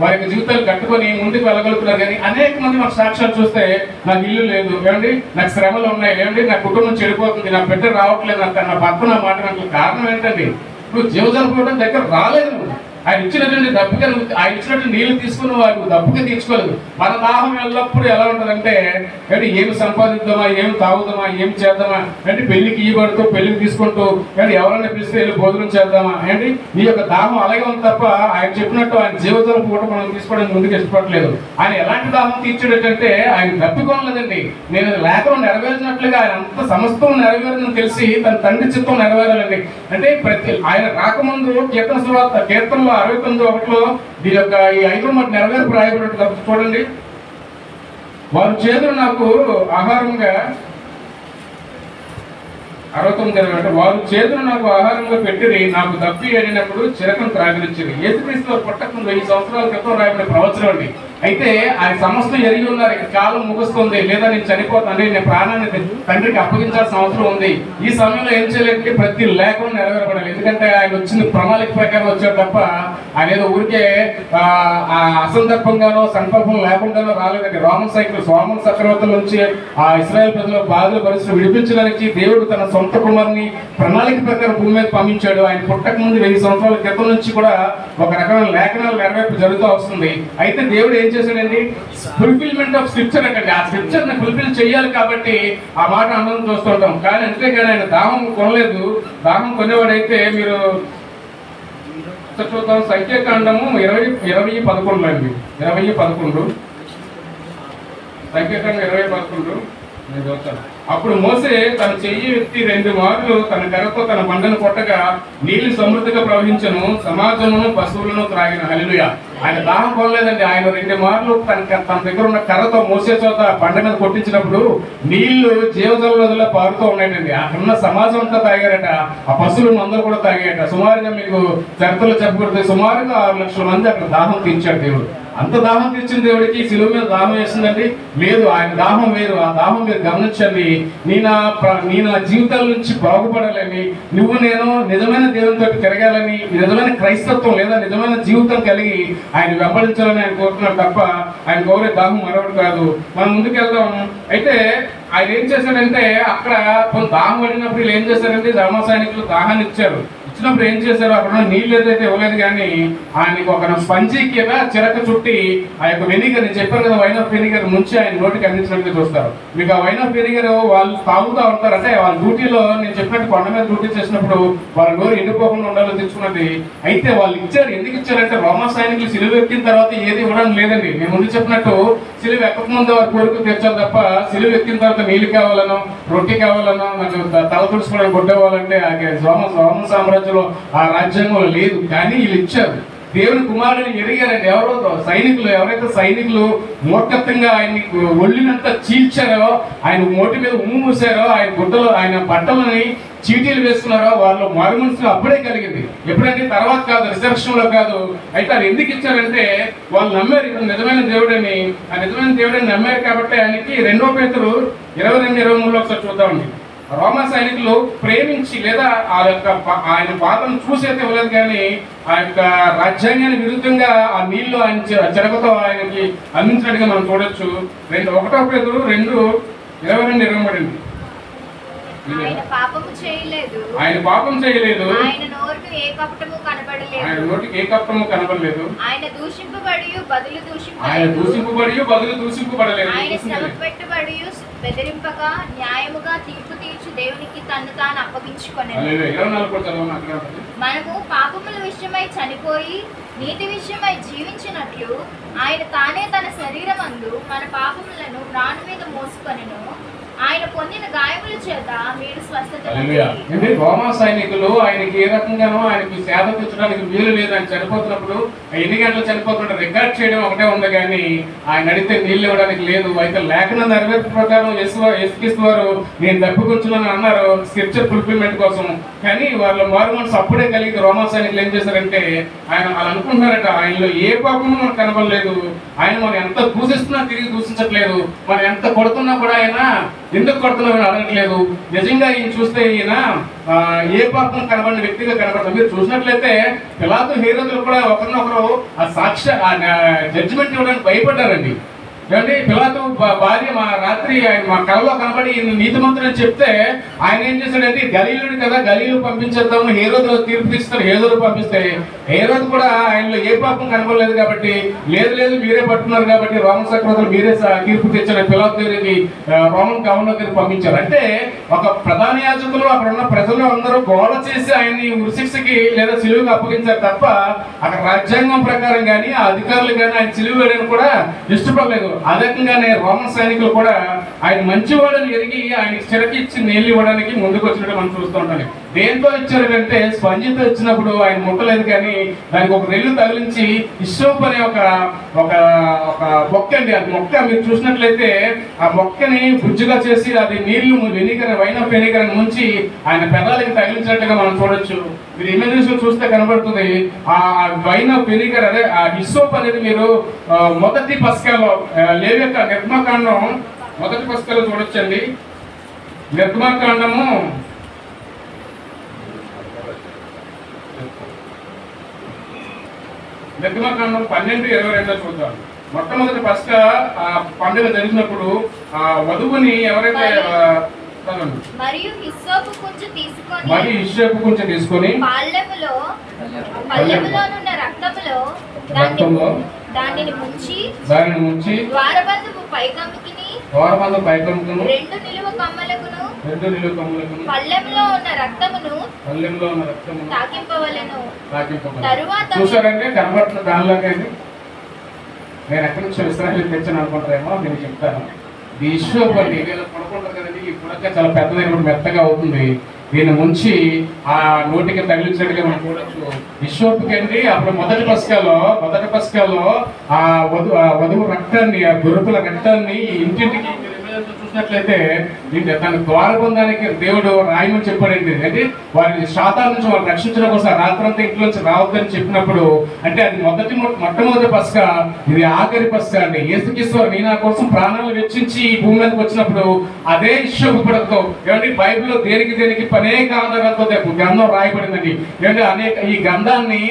వారి జీవితాలు కట్టుకొని ముందుకు వెళ్ళగలుగుతున్నారు. కానీ అనేక మంది మన సాక్ష్యాలు చూస్తే నాకు ఇల్లు లేదు ఏమండి, నాకు శ్రమలు ఉన్నాయి ఏమండి, నా కుటుంబం చెడిపోతుంది, నా బిడ్డ రావట్లేదు, నా భర్త నా మాట నాకు కారణం ఏంటండి? నువ్వు జీవజలపూడడం దగ్గర రాలేదు. ఆయన ఇచ్చినటువంటి దప్పిక, ఆయన ఇచ్చినటువంటి నీళ్లు తీసుకుని వారు దప్పిక తీర్చుకోలేదు. మన దాహం ఎల్లప్పుడూ ఎలా ఉంటుందంటే అంటే ఏమి సంపాదిద్దామా, ఏమి తాగుదామా, ఏమి చేద్దామా, అంటే పెళ్లికి ఇవ్వడుతూ పెళ్లికి తీసుకుంటూ అంటే ఎవరైనా పిలిస్తే వెళ్ళి భోజనం చేద్దామా ఏంటి, నీ యొక్క దాహం అలాగే ఉంది తప్ప ఆయన చెప్పినట్టు ఆయన జీవితాల పూట మనం తీసుకోవడానికి ముందుకు ఇష్టపడలేదు. ఆయన ఎలాంటి దాహం తీర్చాడంటే ఆయన దప్పికొనలేదండి. నేను లేఖను నెరవేర్చినట్లుగా ఆయన అంత సమస్తం నెరవేరని తెలిసి తన తండ్రి చిత్తం నెరవేరాలండి. అంటే ఆయన రాకముందు కీర్తనలో 69:1 దీని యొక్క ఈ 5వ మాట నెరవేర్పు రాయబడి చూడండి. వారు చేతులు నాకు ఆహారంగా 69 వారు చేతులు నాకు ఆహారంగా పెట్టిరి, నాకు దప్పి ఏడినప్పుడు చిరకను త్రాగినిచ్చింది. యేసుక్రీస్తు పుట్టకముందు 1000 సంవత్సరాల క్రితం రాయబడిన ప్రవచనం అండి. అయితే ఆయన సమస్తం ఎరిగి ఉన్నారు, ఇక కాలం ముగుస్తుంది, లేదా నేను చనిపోతాను, నేను ప్రాణాన్ని తండ్రికి అప్పగించాల్సిన అవసరం ఉంది. ఈ సమయంలో ఏం చేయలేదంటే ప్రతి లేఖను నెరవేరబడాలి. ఎందుకంటే ఆయన వచ్చింది ప్రణాళిక ప్రకారం వచ్చాడు తప్ప ఆయన ఏదో ఊరికే అసందర్భంగానో సంకల్పం లేకుండానో రాలేదండి. రోమన్ చక్రవర్తుల నుంచి ఆ ఇశ్రాయేల్ ప్రజల బాధల పరిస్థితులు విడిపించడానికి దేవుడు తన సొంత కుమారుని ప్రణాళిక ప్రకారం భూమి మీద పంపించాడు. ఆయన పుట్టక ముందు 1000 సంవత్సరాల క్రితం నుంచి కూడా ఒక రకమైన లేఖనాలు నెరవేర్పు జరుగుతూ వస్తుంది. అయితే దేవుడు ఏం చేశాడండి, ఫుల్ఫిల్మెంట్ ఆఫ్ స్క్రిప్చర్ అంటే ఆ స్క్రిప్చర్ ని ఫుల్ఫిల్ చేయాలి కాబట్టి ఆ మాట అందరం చూస్తుంటాం. కానీ అంతేగాని ఆయన దాహం కొనలేదు. దాహం కొనేవాడైతే మీరు చూద్దాం సంఖ్యాకాండము 20:11 అండి. 20:11 సంఖ్యాకాండం 20:11 నేను చూస్తాను. అప్పుడు మోసే తన చెయ్యి ఎత్తి 2 మార్లు తన కర్రతో తన బండను కొట్టగా నీళ్లు సమృద్ధిగా ప్రవహించను, సమాజమును పశువులను త్రాగిన. హల్లెలూయా. ఆయన దాహం కొనలేదండి. ఆయన 2 మార్లు తన దగ్గర ఉన్న కర్రతో మోసే చోట బండ మీద కొట్టించినప్పుడు నీళ్లు జీవజల నదుల్లో పారుతూ ఉన్నాయండి. అక్కడున్న సమాజం అంతా తాగారట, ఆ పశువులు మందులు కూడా తాగారట. సుమారుగా మీకు చరిత్రలో చెప్పకూడదు, సుమారుగా 6 లక్షల మంది అక్కడ దాహం తీర్చాడు దేవుడు. అంత దాహం తీర్చిన దేవుడికి శిలువ మీద దాహం వేసిందండి లేదు. ఆయన దాహం వేరు. ఆ దాహం మీరు గమనించండి. నీ నా జీవితాల నుంచి బాగుపడాలని, నువ్వు నేను నిజమైన దేవునితో తిరగాలని, నిజమైన క్రైస్తత్వం లేదా నిజమైన జీవితం కలిగి ఆయన వెంబడించాలని ఆయన కోరుతున్నాడు తప్ప ఆయన కోరే దాహం మరొకటి కాదు. మనం ముందుకెళ్దాం. అయితే ఆయన ఏం చేశాడంటే అక్కడ కొంత దాహం పడినప్పుడు వీళ్ళు ఏం చేశారంటే ధర్మ సైనికులు దాహాన్ని ఇచ్చారు. ఇచ్చినప్పుడు ఏం చేశారు, అక్కడ నీళ్ళు ఏదైతే ఇవ్వలేదు కానీ ఆయనకి ఒక స్పంజీ కింద చిరక చుట్టి ఆ యొక్క వెనిగర్, నేను చెప్పాను కదా వైన్ ఆఫ్ వెనిగర్ ముంచి ఆయన నోటికి అందించినట్టుగా చూస్తారు. మీకు ఆ వైన్ ఆఫ్ వెనిగర్ వాళ్ళు తాగుతూ ఉంటారు. అంటే వాళ్ళ డ్యూటీలో నేను చెప్పినట్టు కొండ మీద డ్యూటీ చేసినప్పుడు వాళ్ళ నోరు ఎండిపోకుండా ఉండాలో తెచ్చుకున్నది. అయితే వాళ్ళు ఇచ్చారు. ఎందుకు ఇచ్చారంటే రోమా సైనికులు సిలువ ఎక్కిన తర్వాత ఏది ఇవ్వడం లేదండి. నేను ముందు చెప్పినట్టు సిలువ ఎక్కకముందు వారి కోరిక తెచ్చారు తప్ప సిలువ ఎక్కిన తర్వాత నీళ్ళు కావాలనో రొట్టె కావాలనో నాకు తల తుడుచుకోవడానికి కొట్టేవాళ్ళంటే రోమన్ సామ్రాజ్యంలో ఆ రాజ్యాంగంలో లేదు. కానీ వీళ్ళు ఇచ్చారు. దేవుని కుమారుడిని ఎరిగారండి. ఎవరైతే సైనికులు మూర్ఖత్వంగా ఆయన్ని ఒళ్ళినంత చీల్చారో, ఆయన మోటి మీద ఉమ్ము మూసారో, ఆయన గుడ్డలో ఆయన బట్టలని చీటీలు వేసుకున్నారో వాళ్ళు మారు మనసులో అప్పుడే కలిగింది. ఎప్పుడంటే తర్వాత కాదు, రిసెప్షన్ లో కాదు. అయితే అది ఎందుకు ఇచ్చారంటే వాళ్ళు నమ్మారు ఇప్పుడు నిజమైన దేవుడని. ఆ నిజమైన దేవుడని నమ్మారు కాబట్టి ఆయనకి 2 పేతురు 22:23 ఒకసారి చూద్దామండి. రోమా సైనికులు ప్రేమించి లేదా ఆయన బాధను చూసి అయితే ఇవ్వలేదు, కానీ ఆ యొక్క రాజ్యాంగానికి విరుద్ధంగా ఆ నీళ్లు ఆయన చెరకతో ఆయనకి అందించినట్టుగా మనం చూడొచ్చు. 1 పేతురు 2:22 ఆయన పాపము చేయలేదు, ఆయన పాపం చేయలేదు, ఆయన నోరుకు ఏ కపటము కనబడలేదు, ఆయన నోటికి ఏ కపటము కనబడలేదు, ఆయన దూషింపబడి బదులు ఆయన దూషింపబడి బదులు దూషింపబడలేదు, ఆయన శ్రమ పెట్టుబడి బెదిరింపక న్యాయముగా తీర్పు తీర్చి దేవునికి తన్ను తాను అప్పగించుకొనెను. 24 మనము పాపముల విషయమై చనిపోయి నీతి విషయమై జీవించినట్లు ఆయన తానే తన శరీరమందు మన పాపములను రాను మీద మోసుకొనెను. ఆయన పొందిన గాయముల చేత మీరు స్వస్థత అంటే రోమా సైనికులు ఆయనకి ఏ రకంగానో ఆయనకి సేద తెచ్చడానికి వీలు లేదు. ఆయన చనిపోతున్నప్పుడు ఎన్ని గంటలు చనిపోతుంటే రికార్డ్ చేయడం ఒకటే ఉంది, కానీ ఆయన అడిగితే నీళ్ళు ఇవ్వడానికి లేదు. అయితే లేఖన నెరవేర్పు ప్రకారం యేసుక్రీస్తు వారు నేను తప్పుకొచ్చునని అన్నారు స్క్రిప్చర్ ఫుల్ఫిల్మెంట్ కోసం. కానీ వాళ్ళ మారు మనసు అప్పుడే కలిగి రోమా సైనికులు ఏం చేశారంటే ఆయన వాళ్ళు అనుకుంటున్నారట ఆయనలో ఏ పాపము మనకు కనబడలేదు, ఆయన మనం ఎంత దూషిస్తున్నా తిరిగి దూషించట్లేదు, మనం ఎంత కొడుతున్నా కూడా ఆయన ఎందుకు కొడుతున్నామని అడగట్లేదు. నిజంగా ఈయన చూస్తే ఈయన ఏ పాపం కనబడిన వ్యక్తిగా కనబడతారు. మీరు చూసినట్లయితే పిలాతు హేరోదులు కూడా ఒకరినొకరు ఆ సాక్ష్య జడ్జిమెంట్ ఇవ్వడానికి భయపడ్డారండి. ఏమంటే పిలాతు భార్య రాత్రి మా కళలో కనబడి నీతిమంతుడు అని చెప్తే ఆయన ఏం చేశాడంటే గలీలుడు కదా, గలీలు పంపించేద్దాము, హేరోదు తీర్పు తీస్తారు, హేరోదు పంపిస్తే హేరోదు కూడా ఆయనలో ఏ పాపం కనబడలేదు కాబట్టి లేదు మీరే పట్టుకున్నారు కాబట్టి రోమన్ చక్రవర్తులు మీరే తీర్పు తెచ్చారు, పిలాతు దగ్గరికి రోమన్ గవర్నర్ దగ్గరికి పంపించారు. అంటే ఒక ప్రధాన యాజకులు అక్కడ ఉన్న ప్రజలు అందరూ గోడ చేసి ఆయన్ని ఉరిశిక్షకి లేదా సిలువుకి అప్పగించారు తప్ప అక్కడ రాజ్యాంగం ప్రకారం కానీ ఆ అధికారులు కానీ ఆయన సిలువు వేయడానికి కూడా ఇష్టపడలేదు. అదే రకంగానే రోమన్ సైనికులు కూడా ఆయన మంచివాడని ఎరిగి ఆయన చెరకి ఇచ్చి నీళ్ళు ఇవ్వడానికి ముందుకు వచ్చినట్టు మనం చూస్తూ ఉంటాం. దేంతో ఇచ్చారంటే స్పంజితో ఇచ్చినప్పుడు ఆయన ముట్టలేదు, కానీ దానికి ఒక రెల్లు తగిలించి ఇష్టోప్ అనే ఒక మొక్క అండి. అది మొక్క మీరు చూసినట్లయితే ఆ మొక్కని బుజ్జుగా చేసి అది నీళ్లు వైన్ ఆఫ్ వెనిగర్ అని ముంచి ఆయన పెదాలకి తగిలించినట్టుగా మనం చూడొచ్చు. మీరు ఇమేజెస్ చూస్తే కనబడుతుంది ఆ వైన్ ఆఫ్ వెనిగర్ అదే ఆ ఇసోప్ అనేది మీరు మొదటి పస్కాలో లేవి యొక్క నిర్మాకాండం మొదటి పస్కాలో చూడొచ్చండి. నిర్మాకాండము 12:22 చూద్దాం. మొట్టమొదటి పస్కా పండుగ జరిగినప్పుడు ఆ వధువుని ఎవరైతే మరియు హిస్సోపు కొంచెం తీసుకొని పళ్ళెములోనున్న రక్తములో దానిని ముంచి ద్వారబంధము పైకమ్ముకిని 2 నిలువ కమ్మలకును పళ్ళెములో ఉన్న రక్తమును తాకింపవలెను. తరువాత చూసారంటే కనబడుతున్న దానిలోకి నేను ఎక్కడి నుంచి విశ్రాంతి తెచ్చాను అనుకుంటారేమో నేను చెప్తాను. ఈ ఇష్యూప్ అండి వీళ్ళు పడుకుంటారు కదండి, ఈ పుడక చాలా పెద్దదైనప్పుడు మెత్తగా అవుతుంది. దీన్ని ముంచి ఆ నోటికి తగిలించినట్టుగా మనం చూడొచ్చు. ఇష్యూప్కి అండి అప్పుడు మొదటి పస్కాలో ఆ వధువు రక్తాన్ని ఆ గురుతుల రక్తాన్ని ఇంటింటికి చూసినట్లయితే తన ద్వారబంధానికి దేవుడు రాయమని చెప్పాడండి. అంటే వారిని శాతాల నుంచి వాళ్ళు రక్షించడం కోసం రాత్రంతా ఇంట్లోంచి రావద్దని చెప్పినప్పుడు అంటే అది మొట్టమొదటి పస్కా, ఇది ఆఖరి పస్కా అండి. యేసుక్రీస్తు నీ నా కోసం ప్రాణాలు వెచ్చించి ఈ భూమి మీదకి వచ్చినప్పుడు అదే ఇష్యూపు పడకతో ఏమంటే బైబిల్లో దేనికి అనేక ఆధారాలతో గ్రంథం రాయబడిందండి. ఏమంటే ఈ గ్రంథాన్ని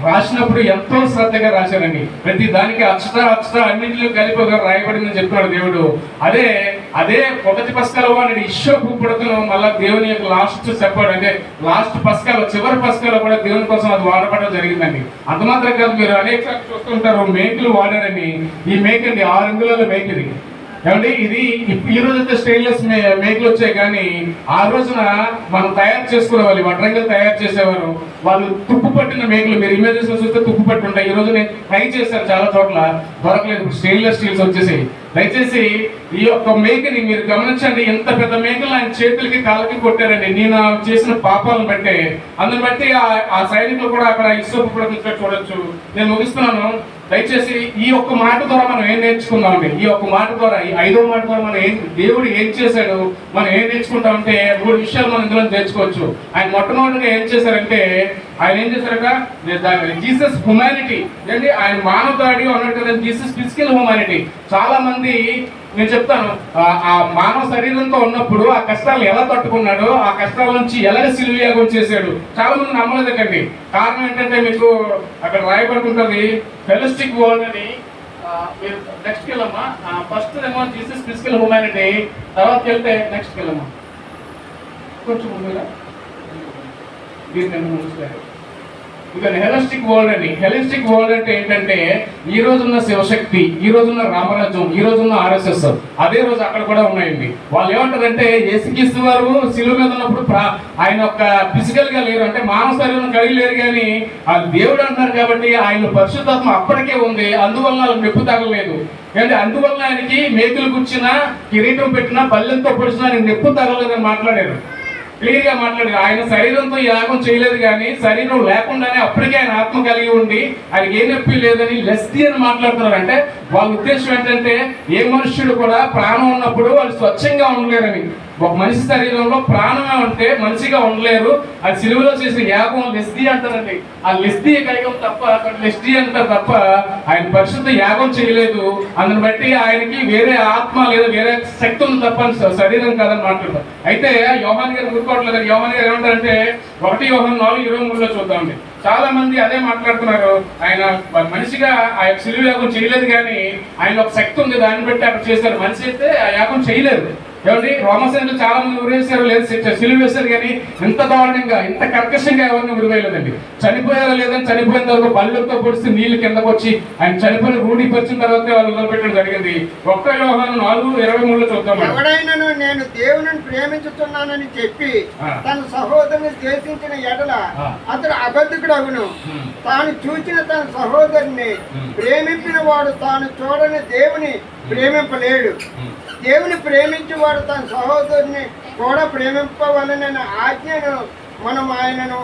రాసినప్పుడు ఎంతో శ్రద్ధగా రాశారండి. ప్రతి దానికి అక్షర అన్నింటిలో కలిపి రాయబడిందని చెప్తున్నాడు దేవుడు. అదే మొదటి పస్కాలో నేను ఇష్యూపు పుడకను మళ్ళీ దేవుని యొక్క లాస్ట్ చెప్పాడు. అంటే లాస్ట్ పస్కాలో చివరి పస్కాలో కూడా దేవుని కోసం అది వాడబడడం జరిగిందండి. అంత మాత్రం కాదు, మీరు అనేక చూస్తుంటారు మేకులు వాడారని. ఈ మేక్ అండి 6 అంగుళాల మేక్ ఇది. ఏమండి ఇది ఈ రోజు అయితే స్టెయిన్లెస్ మేకులు వచ్చాయి, కానీ ఆ రోజున మనం తయారు చేసుకునేవాళ్ళు వడ్రంగులు తయారు చేసేవారు. వాళ్ళు తుప్పు పట్టిన మేకులు మీరు ఇమేజెస్ లో చూస్తే తుప్పు పట్టి ఉంటాయి. ఈ రోజు నేను ట్రై చేశాను, చాలా చోట్ల దొరకలేదు. స్టెయిన్లెస్ స్టీల్స్ వచ్చేసి దయచేసి ఈ యొక్క మేకని మీరు గమనించండి. ఎంత పెద్ద మేకలు ఆయన చేతులకి కాళ్ళకి కొట్టారండి. నేను చేసిన పాపాలను బట్టి అందుని బట్టి ఆ సైనికులు కూడా అక్కడ ఇసుపు కూడా చూడొచ్చు. నేను ముగిస్తున్నాను. దయచేసి ఈ ఒక్క మాట ద్వారా మనం ఏం నేర్చుకుందామండి. ఈ ఒక్క మాట ద్వారా ఈ 5వ మాట ద్వారా మనం దేవుడు ఏం చేశాడు మనం ఏం నేర్చుకుంటామంటే 3 విషయాలు మనం ఇందులో నేర్చుకోవచ్చు. ఆయన మొట్టమొదటిగా ఏం చేశారంటే ఆయన ఏం చేశారట జీసస్ హ్యుమానిటీ. ఏంటి ఆయన మానవతాడి అన్నట్టు జీసస్ ఫిజికల్ హ్యుమానిటీ. చాలా మంది నేను చెప్తాను, ఆ మానవ శరీరంతో ఉన్నప్పుడు ఆ కష్టాలు ఎలా తట్టుకున్నాడో, ఆ కష్టాల నుంచి ఎలాగ శిలువయాగం చేశాడు చాలా మంది నమ్మలేదండి. కారణం ఏంటంటే మీకు అక్కడ రాయబడుతుంటది హెలిస్టిక్ వరల్డ్ అని. మీరు నెక్స్ట్కి వెళ్ళమ్మా. ఫస్ట్ ఏమో జీసస్ ఫిజికల్ హ్యూమానిటీ, తర్వాతకి వెళ్తే నెక్స్ట్కి వెళ్ళమ్మా. కొంచెం ముందుగా దీనికన్నా ముందు ఇక హెలిస్టిక్ వరల్డ్ అని. హెలిస్టిక్ వరల్డ్ అంటే ఏంటంటే ఈ రోజున్న శివశక్తి, ఈ రోజున్న రామరాజ్యం, ఈ రోజున్న ఆర్ఎస్ఎస్ అదే రోజు అక్కడ కూడా ఉన్నాయండి. వాళ్ళు ఏమంటారంటే యేసుక్రీస్తు వారు శిలువ మీద ఉన్నప్పుడు ఆయన ఒక ఫిజికల్ గా లేరు, అంటే మానవ శరీరం కలిగి లేరు, కానీ ఆ దేవుడు అంటారు కాబట్టి ఆయన పరిశుద్ధాత్మ అప్పటికే ఉంది, అందువల్ల వాళ్ళకి నొప్పి తగలలేదు. అంటే అందువల్ల ఆయనకి మేకులు కూర్చున్నా, కిరీటం పెట్టినా, పల్లెంతో పొడిచినా ఆయనకి నొప్పి తగలలేదని మాట్లాడారు. క్లియర్ గా మాట్లాడారు. ఆయన శరీరంతో యాగం చేయలేదు, కానీ శరీరం లేకుండానే అప్పటికే ఆయన ఆత్మ కలిగి ఉండి ఆయనకి ఏ నొప్పి లేదని లెస్ది అని మాట్లాడుతున్నారు. అంటే వాళ్ళ ఉద్దేశం ఏంటంటే ఏ మనుష్యుడు కూడా ప్రాణం ఉన్నప్పుడు వాళ్ళు స్వచ్ఛంగా ఉండలేరని. ఒక మనిషి శరీరంలో ప్రాణమే ఉంటే మనిషిగా ఉండలేరు. అది సిలువలో చేసిన యాగం లెస్ది అంటారండి. ఆ లెస్ది కలిగం తప్ప, లెస్ది అంటారు తప్ప ఆయన పరిశుద్ధ యాగం చేయలేదు. అందుని బట్టి ఆయనకి వేరే ఆత్మ లేదా వేరే శక్తి ఉంది తప్ప శరీరం కాదని మాట్లాడతారు. అయితే యోహాన్ గారు గుర్తుకోవట్లేదు. యోహాన్ గారు ఏమంటారంటే 1 యోహాను 4:23 చూద్దామండి. చాలా మంది అదే మాట్లాడుతున్నారు. ఆయన మనిషిగా ఆ సిలువ యాగం చేయలేదు, కానీ ఆయన ఒక శక్తి ఉంది, దాన్ని బట్టి అక్కడ చేశారు. మనిషి అయితే ఆ యాగం చేయలేదు. ఏమండి రోమసేనలు చాలా మంది ఉరివేశారు, లేదు సిలువ వేశారు, కానీ ఇంత దారుణంగా ఇంత కర్కశంగా ఎవరిని ఉరివేయలేదండి. చనిపోయారో లేదని చనిపోయిన తర్వాత బల్లెలతో పొడిచి నీళ్లు కిందకు వచ్చి ఆయన చనిపోయిన రూఢీపరిచిన తర్వాత వాళ్ళు వదిలిపెట్టడం జరిగింది. 1 యోహాను 4:23 చూద్దాం. ఎవడైనను నేను దేవుని ప్రేమించుతున్నానని చెప్పి తన సహోదరుని ద్వేషించిన ఎడల అతడు అబద్ధకుడు అగును. తాను చూచిన తన సహోదరుని ప్రేమించిన వాడు తాను చూడని దేవుని ప్రేమింపలేడు. దేవుని ప్రేమించేవాడు తన సహోదరుని కూడా ప్రేమింపవలనని ఆజ్ఞను మనం ఆయనను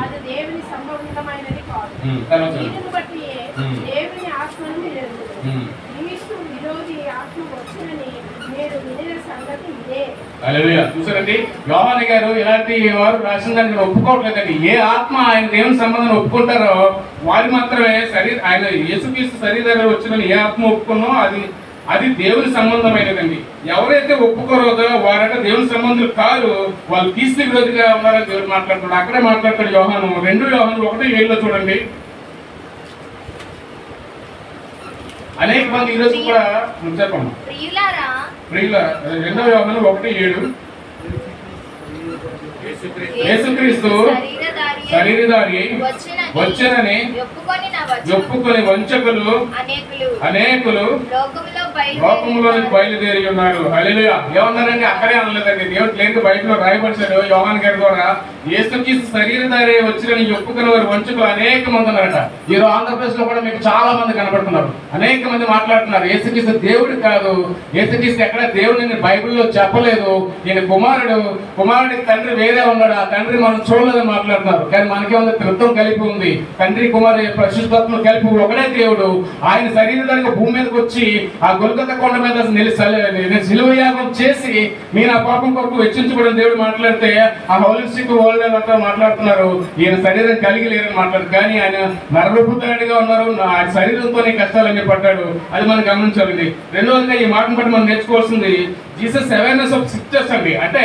అది దేవుని సంబంధమైనది కాదు. దీనిని బట్టి దేవుని ఆత్మను విరోధి ఆత్మ వచ్చినని మీరు వినిన సంగతి ఇదే. హల్లెలూయా. చూసారండి, యోహాను గారు ఇలాంటి వారు రాసిన దాన్ని ఒప్పుకోవట్లేదండి. ఏ ఆత్మ ఆయన దేవుని సంబంధం ఒప్పుకుంటారో వారు మాత్రమే ఆయన యేసుక్రీస్తు శరీరం వచ్చినని ఏ ఆత్మ ఒప్పుకున్నో అది దేవుని సంబంధమైనదండి. ఎవరైతే ఒప్పుకోరోదో వారంటే దేవుని సంబంధులు కాదు, వాళ్ళు క్రీస్తు విరోధిగా ఉన్నారని దేవుడు మాట్లాడుతున్నాడు. అక్కడే మాట్లాడతాడు యోహాను. 2 యోహాను 1:7 చూడండి. అనేక మంది ఈ రోజు కూడా చెప్పమ్మా ప్రియులారా 2 యోహాను 1:7 యేసుక్రీస్తు శరీరధారి వచ్చనని ఒప్పుకొని వంచకులు అనేకులు లోకములోనికి బయలుదేరి ఉన్నారు. హల్లెలూయా. ఏమన్నారండి? అక్కడే అనలేదండి. దేవుడు క్లియర్గా బైబిల్లో రాయబడిచాడు యోహాను గారి ద్వారా. యేసుక్రీస్తు శరీరధారి వచ్చినని ఒప్పుకునే వారు వంచకులు అనేక మంది ఉన్నారట. ఈరోజు ఆంధ్రప్రదేశ్ లో కూడా మీకు చాలా మంది కనబడుతున్నారు. అనేక మంది మాట్లాడుతున్నారు యేసుక్రీస్తు దేవుడు కాదు, యేసుక్రీస్తు ఎక్కడ దేవుడిని బైబిల్లో చెప్పలేదు, ఈయన కుమారుడికి తండ్రి వేరే ఉన్నాడు, ఆ తండ్రి మనం చూడలేదని మాట్లాడుతున్నారు. కానీ మనకేముంది? త్రిత్వం కలిపి ఉంది. తండ్రి కుమారు పరిశుద్ధాత్మ కలిపి ఒకడే దేవుడు. ఆయన శరీరానికి భూమి మీదకి వచ్చి ఆ గొల్గొతా కొండ మీద సిలువ యాగం చేసి మీరు ఆ పాపం కొరకు వెచ్చించబడిన దేవుడు మాట్లాడితే ఆ హోలిస్టిక్ వరల్డ్ అంతా మాట్లాడుతున్నారు ఈయన శరీరం కలిగి లేరని మాట్లాడు. కానీ ఆయన నరరూపుతాడిగా ఉన్నారు, ఆయన శరీరంతోనే కష్టాలన్నీ పడ్డాడు. అది మనం గమనించాలండి. రెండవదిగా ఈ మాటను బట్టి మనం నేర్చుకోవాల్సింది జీసస్ అవేర్నెస్ ఆఫ్ స్క్రిప్చర్స్ అండి. అంటే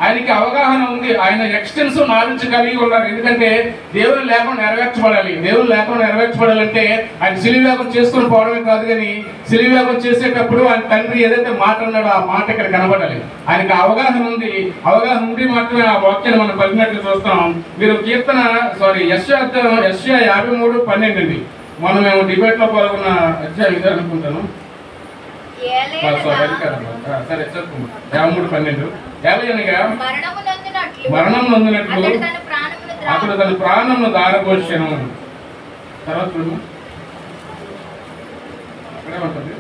ఆయనకి అవగాహన ఉంది, ఆయన ఎక్స్టెన్సివ్ నాలెడ్జ్ కలిగి ఉన్నారు. ఎందుకంటే దేవుని లేకుండా నెరవేర్చబడాలి. దేవుని లేకుండా నెరవేర్చబడాలంటే ఆయన సిలువయాగం చేసుకుని పోవడమే కాదు, కానీ సిలువయాగం చేసేటప్పుడు ఆయన తండ్రి ఏదైతే మాట ఉన్నాడో ఆ మాట ఇక్కడ కనబడాలి. ఆయనకి అవగాహన ఉంది. అవగాహన ఉండి మాత్రమే ఆ వాక్యాన్ని మనం పలికినట్లు చూస్తాం. మీరు కీర్తన యెషయా 53:12 అండి. మేము డిబేట్ లో పాల్గొన్న అధ్యాయం ఇదే అనుకుంటాను. సరే చెప్పు. 53:12 అనగా మరణం నొందినట్లు అతడు తన ప్రాణమును దారపోసెను. తర్వాత చూడు అక్కడేమంటుంది.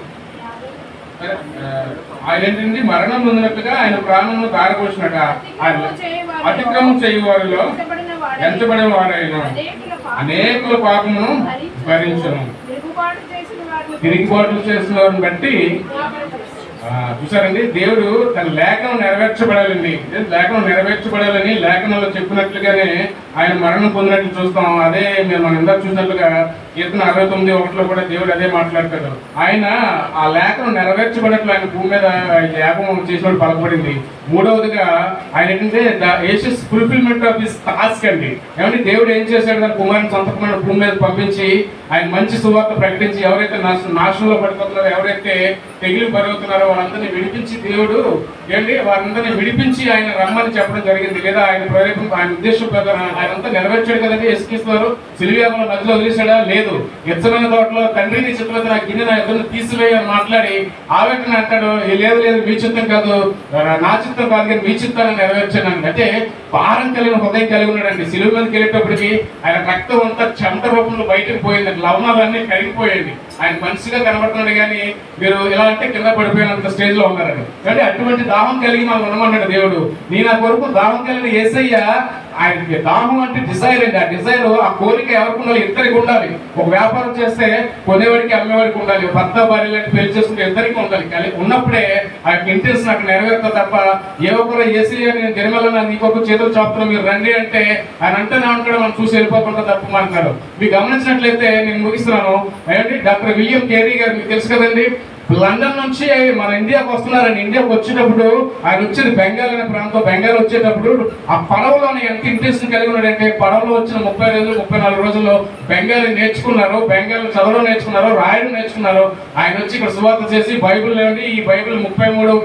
ఆయన ఏంటంటే మరణం నొందినట్లుగా ఆయన ప్రాణమును దారపోసినట. ఆయన అతిక్రమం చేయవారిలో ఎంచబడిన వారైన అనేకుల పాపమును భరించను. తిరుగుబాటు చేసిన వారిని బట్టి చూసారండి, దేవుడు తన లేఖనం నెరవేర్చబడాలండి. లేఖనం నెరవేర్చబడాలని లేఖనంలో చెప్పినట్లుగానే ఆయన మరణం పొందినట్లు చూస్తాం. అదే మనం ఇందాక చూసినట్లుగా కీర్తన 69:1 కూడా దేవుడు అదే మాట్లాడతాడు. ఆయన ఆ లేఖనం నెరవేర్చబడినట్లు ఆయన భూమి మీద యాగం చేసినప్పుడు పలకబడింది. మూడవదిగా ఆయన ఏంటంటే ఫుల్ఫిల్మెంట్ ఆఫ్ దిస్ టాస్క్ అండి. ఏమంటే దేవుడు ఏం చేశాడు, తన కుమారుని సొంత కుమారుని భూమి మీద పంపించి ఆయన మంచి సువార్త ప్రకటించి ఎవరైతే నాశనంలో పడిపోతున్నారో, ఎవరైతే తెగిలి పరుగుతున్నారో వాళ్ళందరినీ విడిపించి దేవుడు ఏంటి వారందరినీ విడిపించి ఆయన రమ్మని చెప్పడం జరిగింది. లేదా ఆయన ప్రేరేపణ ఆయన ఉద్దేశం ప్రకారం ఆయన అంతా నెరవేర్చాడు కదండి. ఎస్కిస్తున్నారు సిలువేమలో మధ్యలో వదిలేశాడా? లేదు. ఎచ్చమైన తోటలో తండ్రిని చిత్రవద్ద నా గిన్నె నా ఎదురు తీసివేయని మాట్లాడి ఆవేటన అంటాడు, లేదు లేదు మీ చిత్తం కాదు, నా చిత్తం కాదు కానీ మీ చిత్తాన్ని నెరవేర్చాను. అంటే భారం కలిగిన హృదయం కలిగి ఉన్నాడండి. సిలువ మీదకి వెళ్ళేటప్పటికి ఆయన రక్తం అంతా చెమట రూపంలో బయటకు పోయింది, లవణాలన్నీ కరిగిపోయింది. ఆయన మనిషిగా కనబడుతున్నాడు కానీ మీరు ఎలా అంటే కింద పడిపోయినంత స్టేజ్ లో ఉన్నారండి. అంటే అటువంటి దాహం కలిగి మనం ఉండమన్నాడు దేవుడు. నీ నా కొరకు దాహం కలిగిన యేసయ్య, ఆయనకి దాహం అంటే డిజైర్ అండి. ఆ డిజైర్, ఆ కోరిక ఎవరికి ఉండాలి? ఇద్దరికి ఉండాలి. ఒక వ్యాపారం చేస్తే కొనేవాడికి అమ్మేవాడికి ఉండాలి. భర్త భార్య లాంటి పెళ్లి చేసుకుంటే ఇద్దరికి ఉండాలి. ఉన్నప్పుడే ఆ ఇంటెన్షన్ అక్కడ నెరవేరుతా తప్ప ఏ ఒక్కరు యేసయ్య నేను జన్మలో నీకొక చేతులు చాపుతున్నా మీరు రండి అంటే ఆయన అంటేనే ఉంటాడు, మనం చూసి వెళ్ళిపోకుండా తప్ప అంటారు. మీకు గమనించినట్లయితే నేను ముగిస్తున్నాను. ఏమంటే డాక్టర్ విలియం కేరీ గారు మీకు తెలుసు కదండి. లండన్ నుంచి మన ఇండియాకు వస్తున్నారండి. ఇండియాకు వచ్చేటప్పుడు ఆయన వచ్చేది బెంగాల్ అనే ప్రాంతం. బెంగాల్ వచ్చేటప్పుడు ఆ పడవలోని ఎంత ఇంట్రెస్ట్ కలిగి ఉన్నాడంటే పడవలో వచ్చిన 30 రోజులు 34 రోజుల్లో బెంగాలీ నేర్చుకున్నారు, బెంగాల్ చదవడం నేర్చుకున్నారు, రాయడం నేర్చుకున్నారు. ఆయన వచ్చి ఇక్కడ సువార్త చేసి బైబిల్ లేండి, ఈ బైబిల్ 33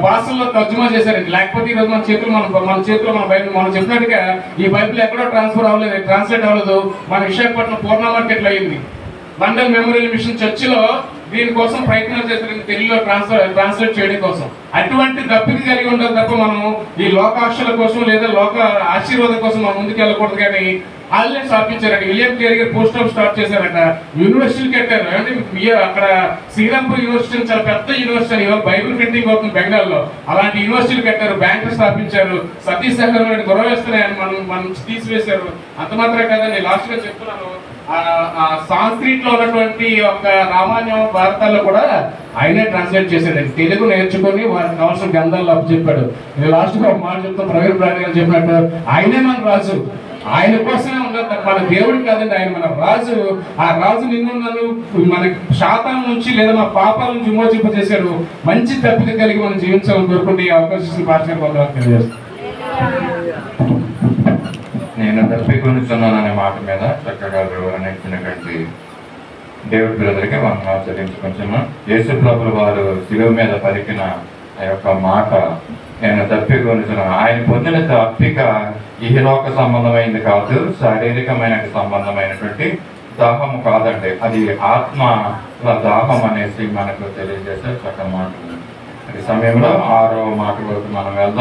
భాషల్లో తర్జుమా చేశారండి. లేకపోతే ఈరోజు మన చేతిలో మన బైబిల్ మనం చెప్పినట్టుగా ఈ బైబిల్ ఎక్కడో ట్రాన్స్లేట్ అవ్వలేదు. మన విశాఖపట్నం పూర్ణ మార్కెట్లో అయింది. లండన్ మెమోరియల్ మిషన్ చర్చిలో దీనికోసం ప్రయత్నాలు చేస్తారు, తెలుగులో ట్రాన్స్లేట్ చేయడం కోసం. అటువంటి దప్పిక కలిగి ఉండాలి తప్ప మనం ఈ లోకాక్షల కోసం లేదా లోక ఆశీర్వాదం కోసం మనం ముందుకు వెళ్ళకూడదు. కానీ వాళ్ళే స్థాపించారండి. విలియం కేరీ గారు పోస్ట్ ఆఫ్ స్టార్ట్ చేశారట, యూనివర్సిటీలు కట్టారు. అంటే అక్కడ శ్రీరాంపూర్ యూనివర్సిటీ చాలా పెద్ద యూనివర్సిటీ, ఇవాళ బైబిల్ ప్రింటింగ్ అవుతుంది బెంగాల్లో. అలాంటి యూనివర్సిటీలు కట్టారు, బ్యాంకులు స్థాపించారు. సతీష్ సహర్ గొడవ వేస్తున్నాయని మనం తీసివేశారు. అంత మాత్రమే కాదండి, లాస్ట్ గా చెప్తున్నాను, సాంస్క్రిట్ లో ఉన్నటువంటి ఒక రామాయణం భారతాల్లో కూడా ఆయనే ట్రాన్స్లేట్ చేశాడండి. తెలుగు నేర్చుకుని వారికి కావాల్సిన గ్రంథాలు అప్పచెప్పాడు. నేను లాస్ట్ గా ఒక మాట చెప్తాను, ప్రవీణ్ ప్రాణి గారు చెప్పినట్టు ఆయనే మన రాజు. ఆయన కోసమే ఉండదు, మన దేవుడు కాదండి, ఆయన మన రాజు. ఆ రాజు నిన్ను నన్ను మన శాతం నుంచి లేదా మన పాపాల నుంచి విమోచింపజేశాడు. మంచి తప్పిక కలిగి మనం జీవించాలని కోరుకుంటే ఈ అవకాశం పాఠశాల పొందాలని తెలియజేస్తాను. నేను తప్పికొనిచున్నాననే మాట మీద చక్కగా వివరణ ఇచ్చినటువంటి డేవిడ్ బ్రదర్కి మనం ఆచరించుకుంటున్నాం. యేసు ప్రభువు వారు శిలువ మీద పలికిన ఆ యొక్క మాట, నేను తప్పికొనిచున్నాను. ఆయన పొందిన తప్పిక ఇహలోక సంబంధమైనది కాదు, శారీరకమైన సంబంధమైనటువంటి దాహము కాదండి, అది ఆత్మ దాహం అనేసి మనకు తెలియజేసే చక్కని మాట. ఈ సమయంలో 6వ మాట వరకు మనం వెళ్దాం.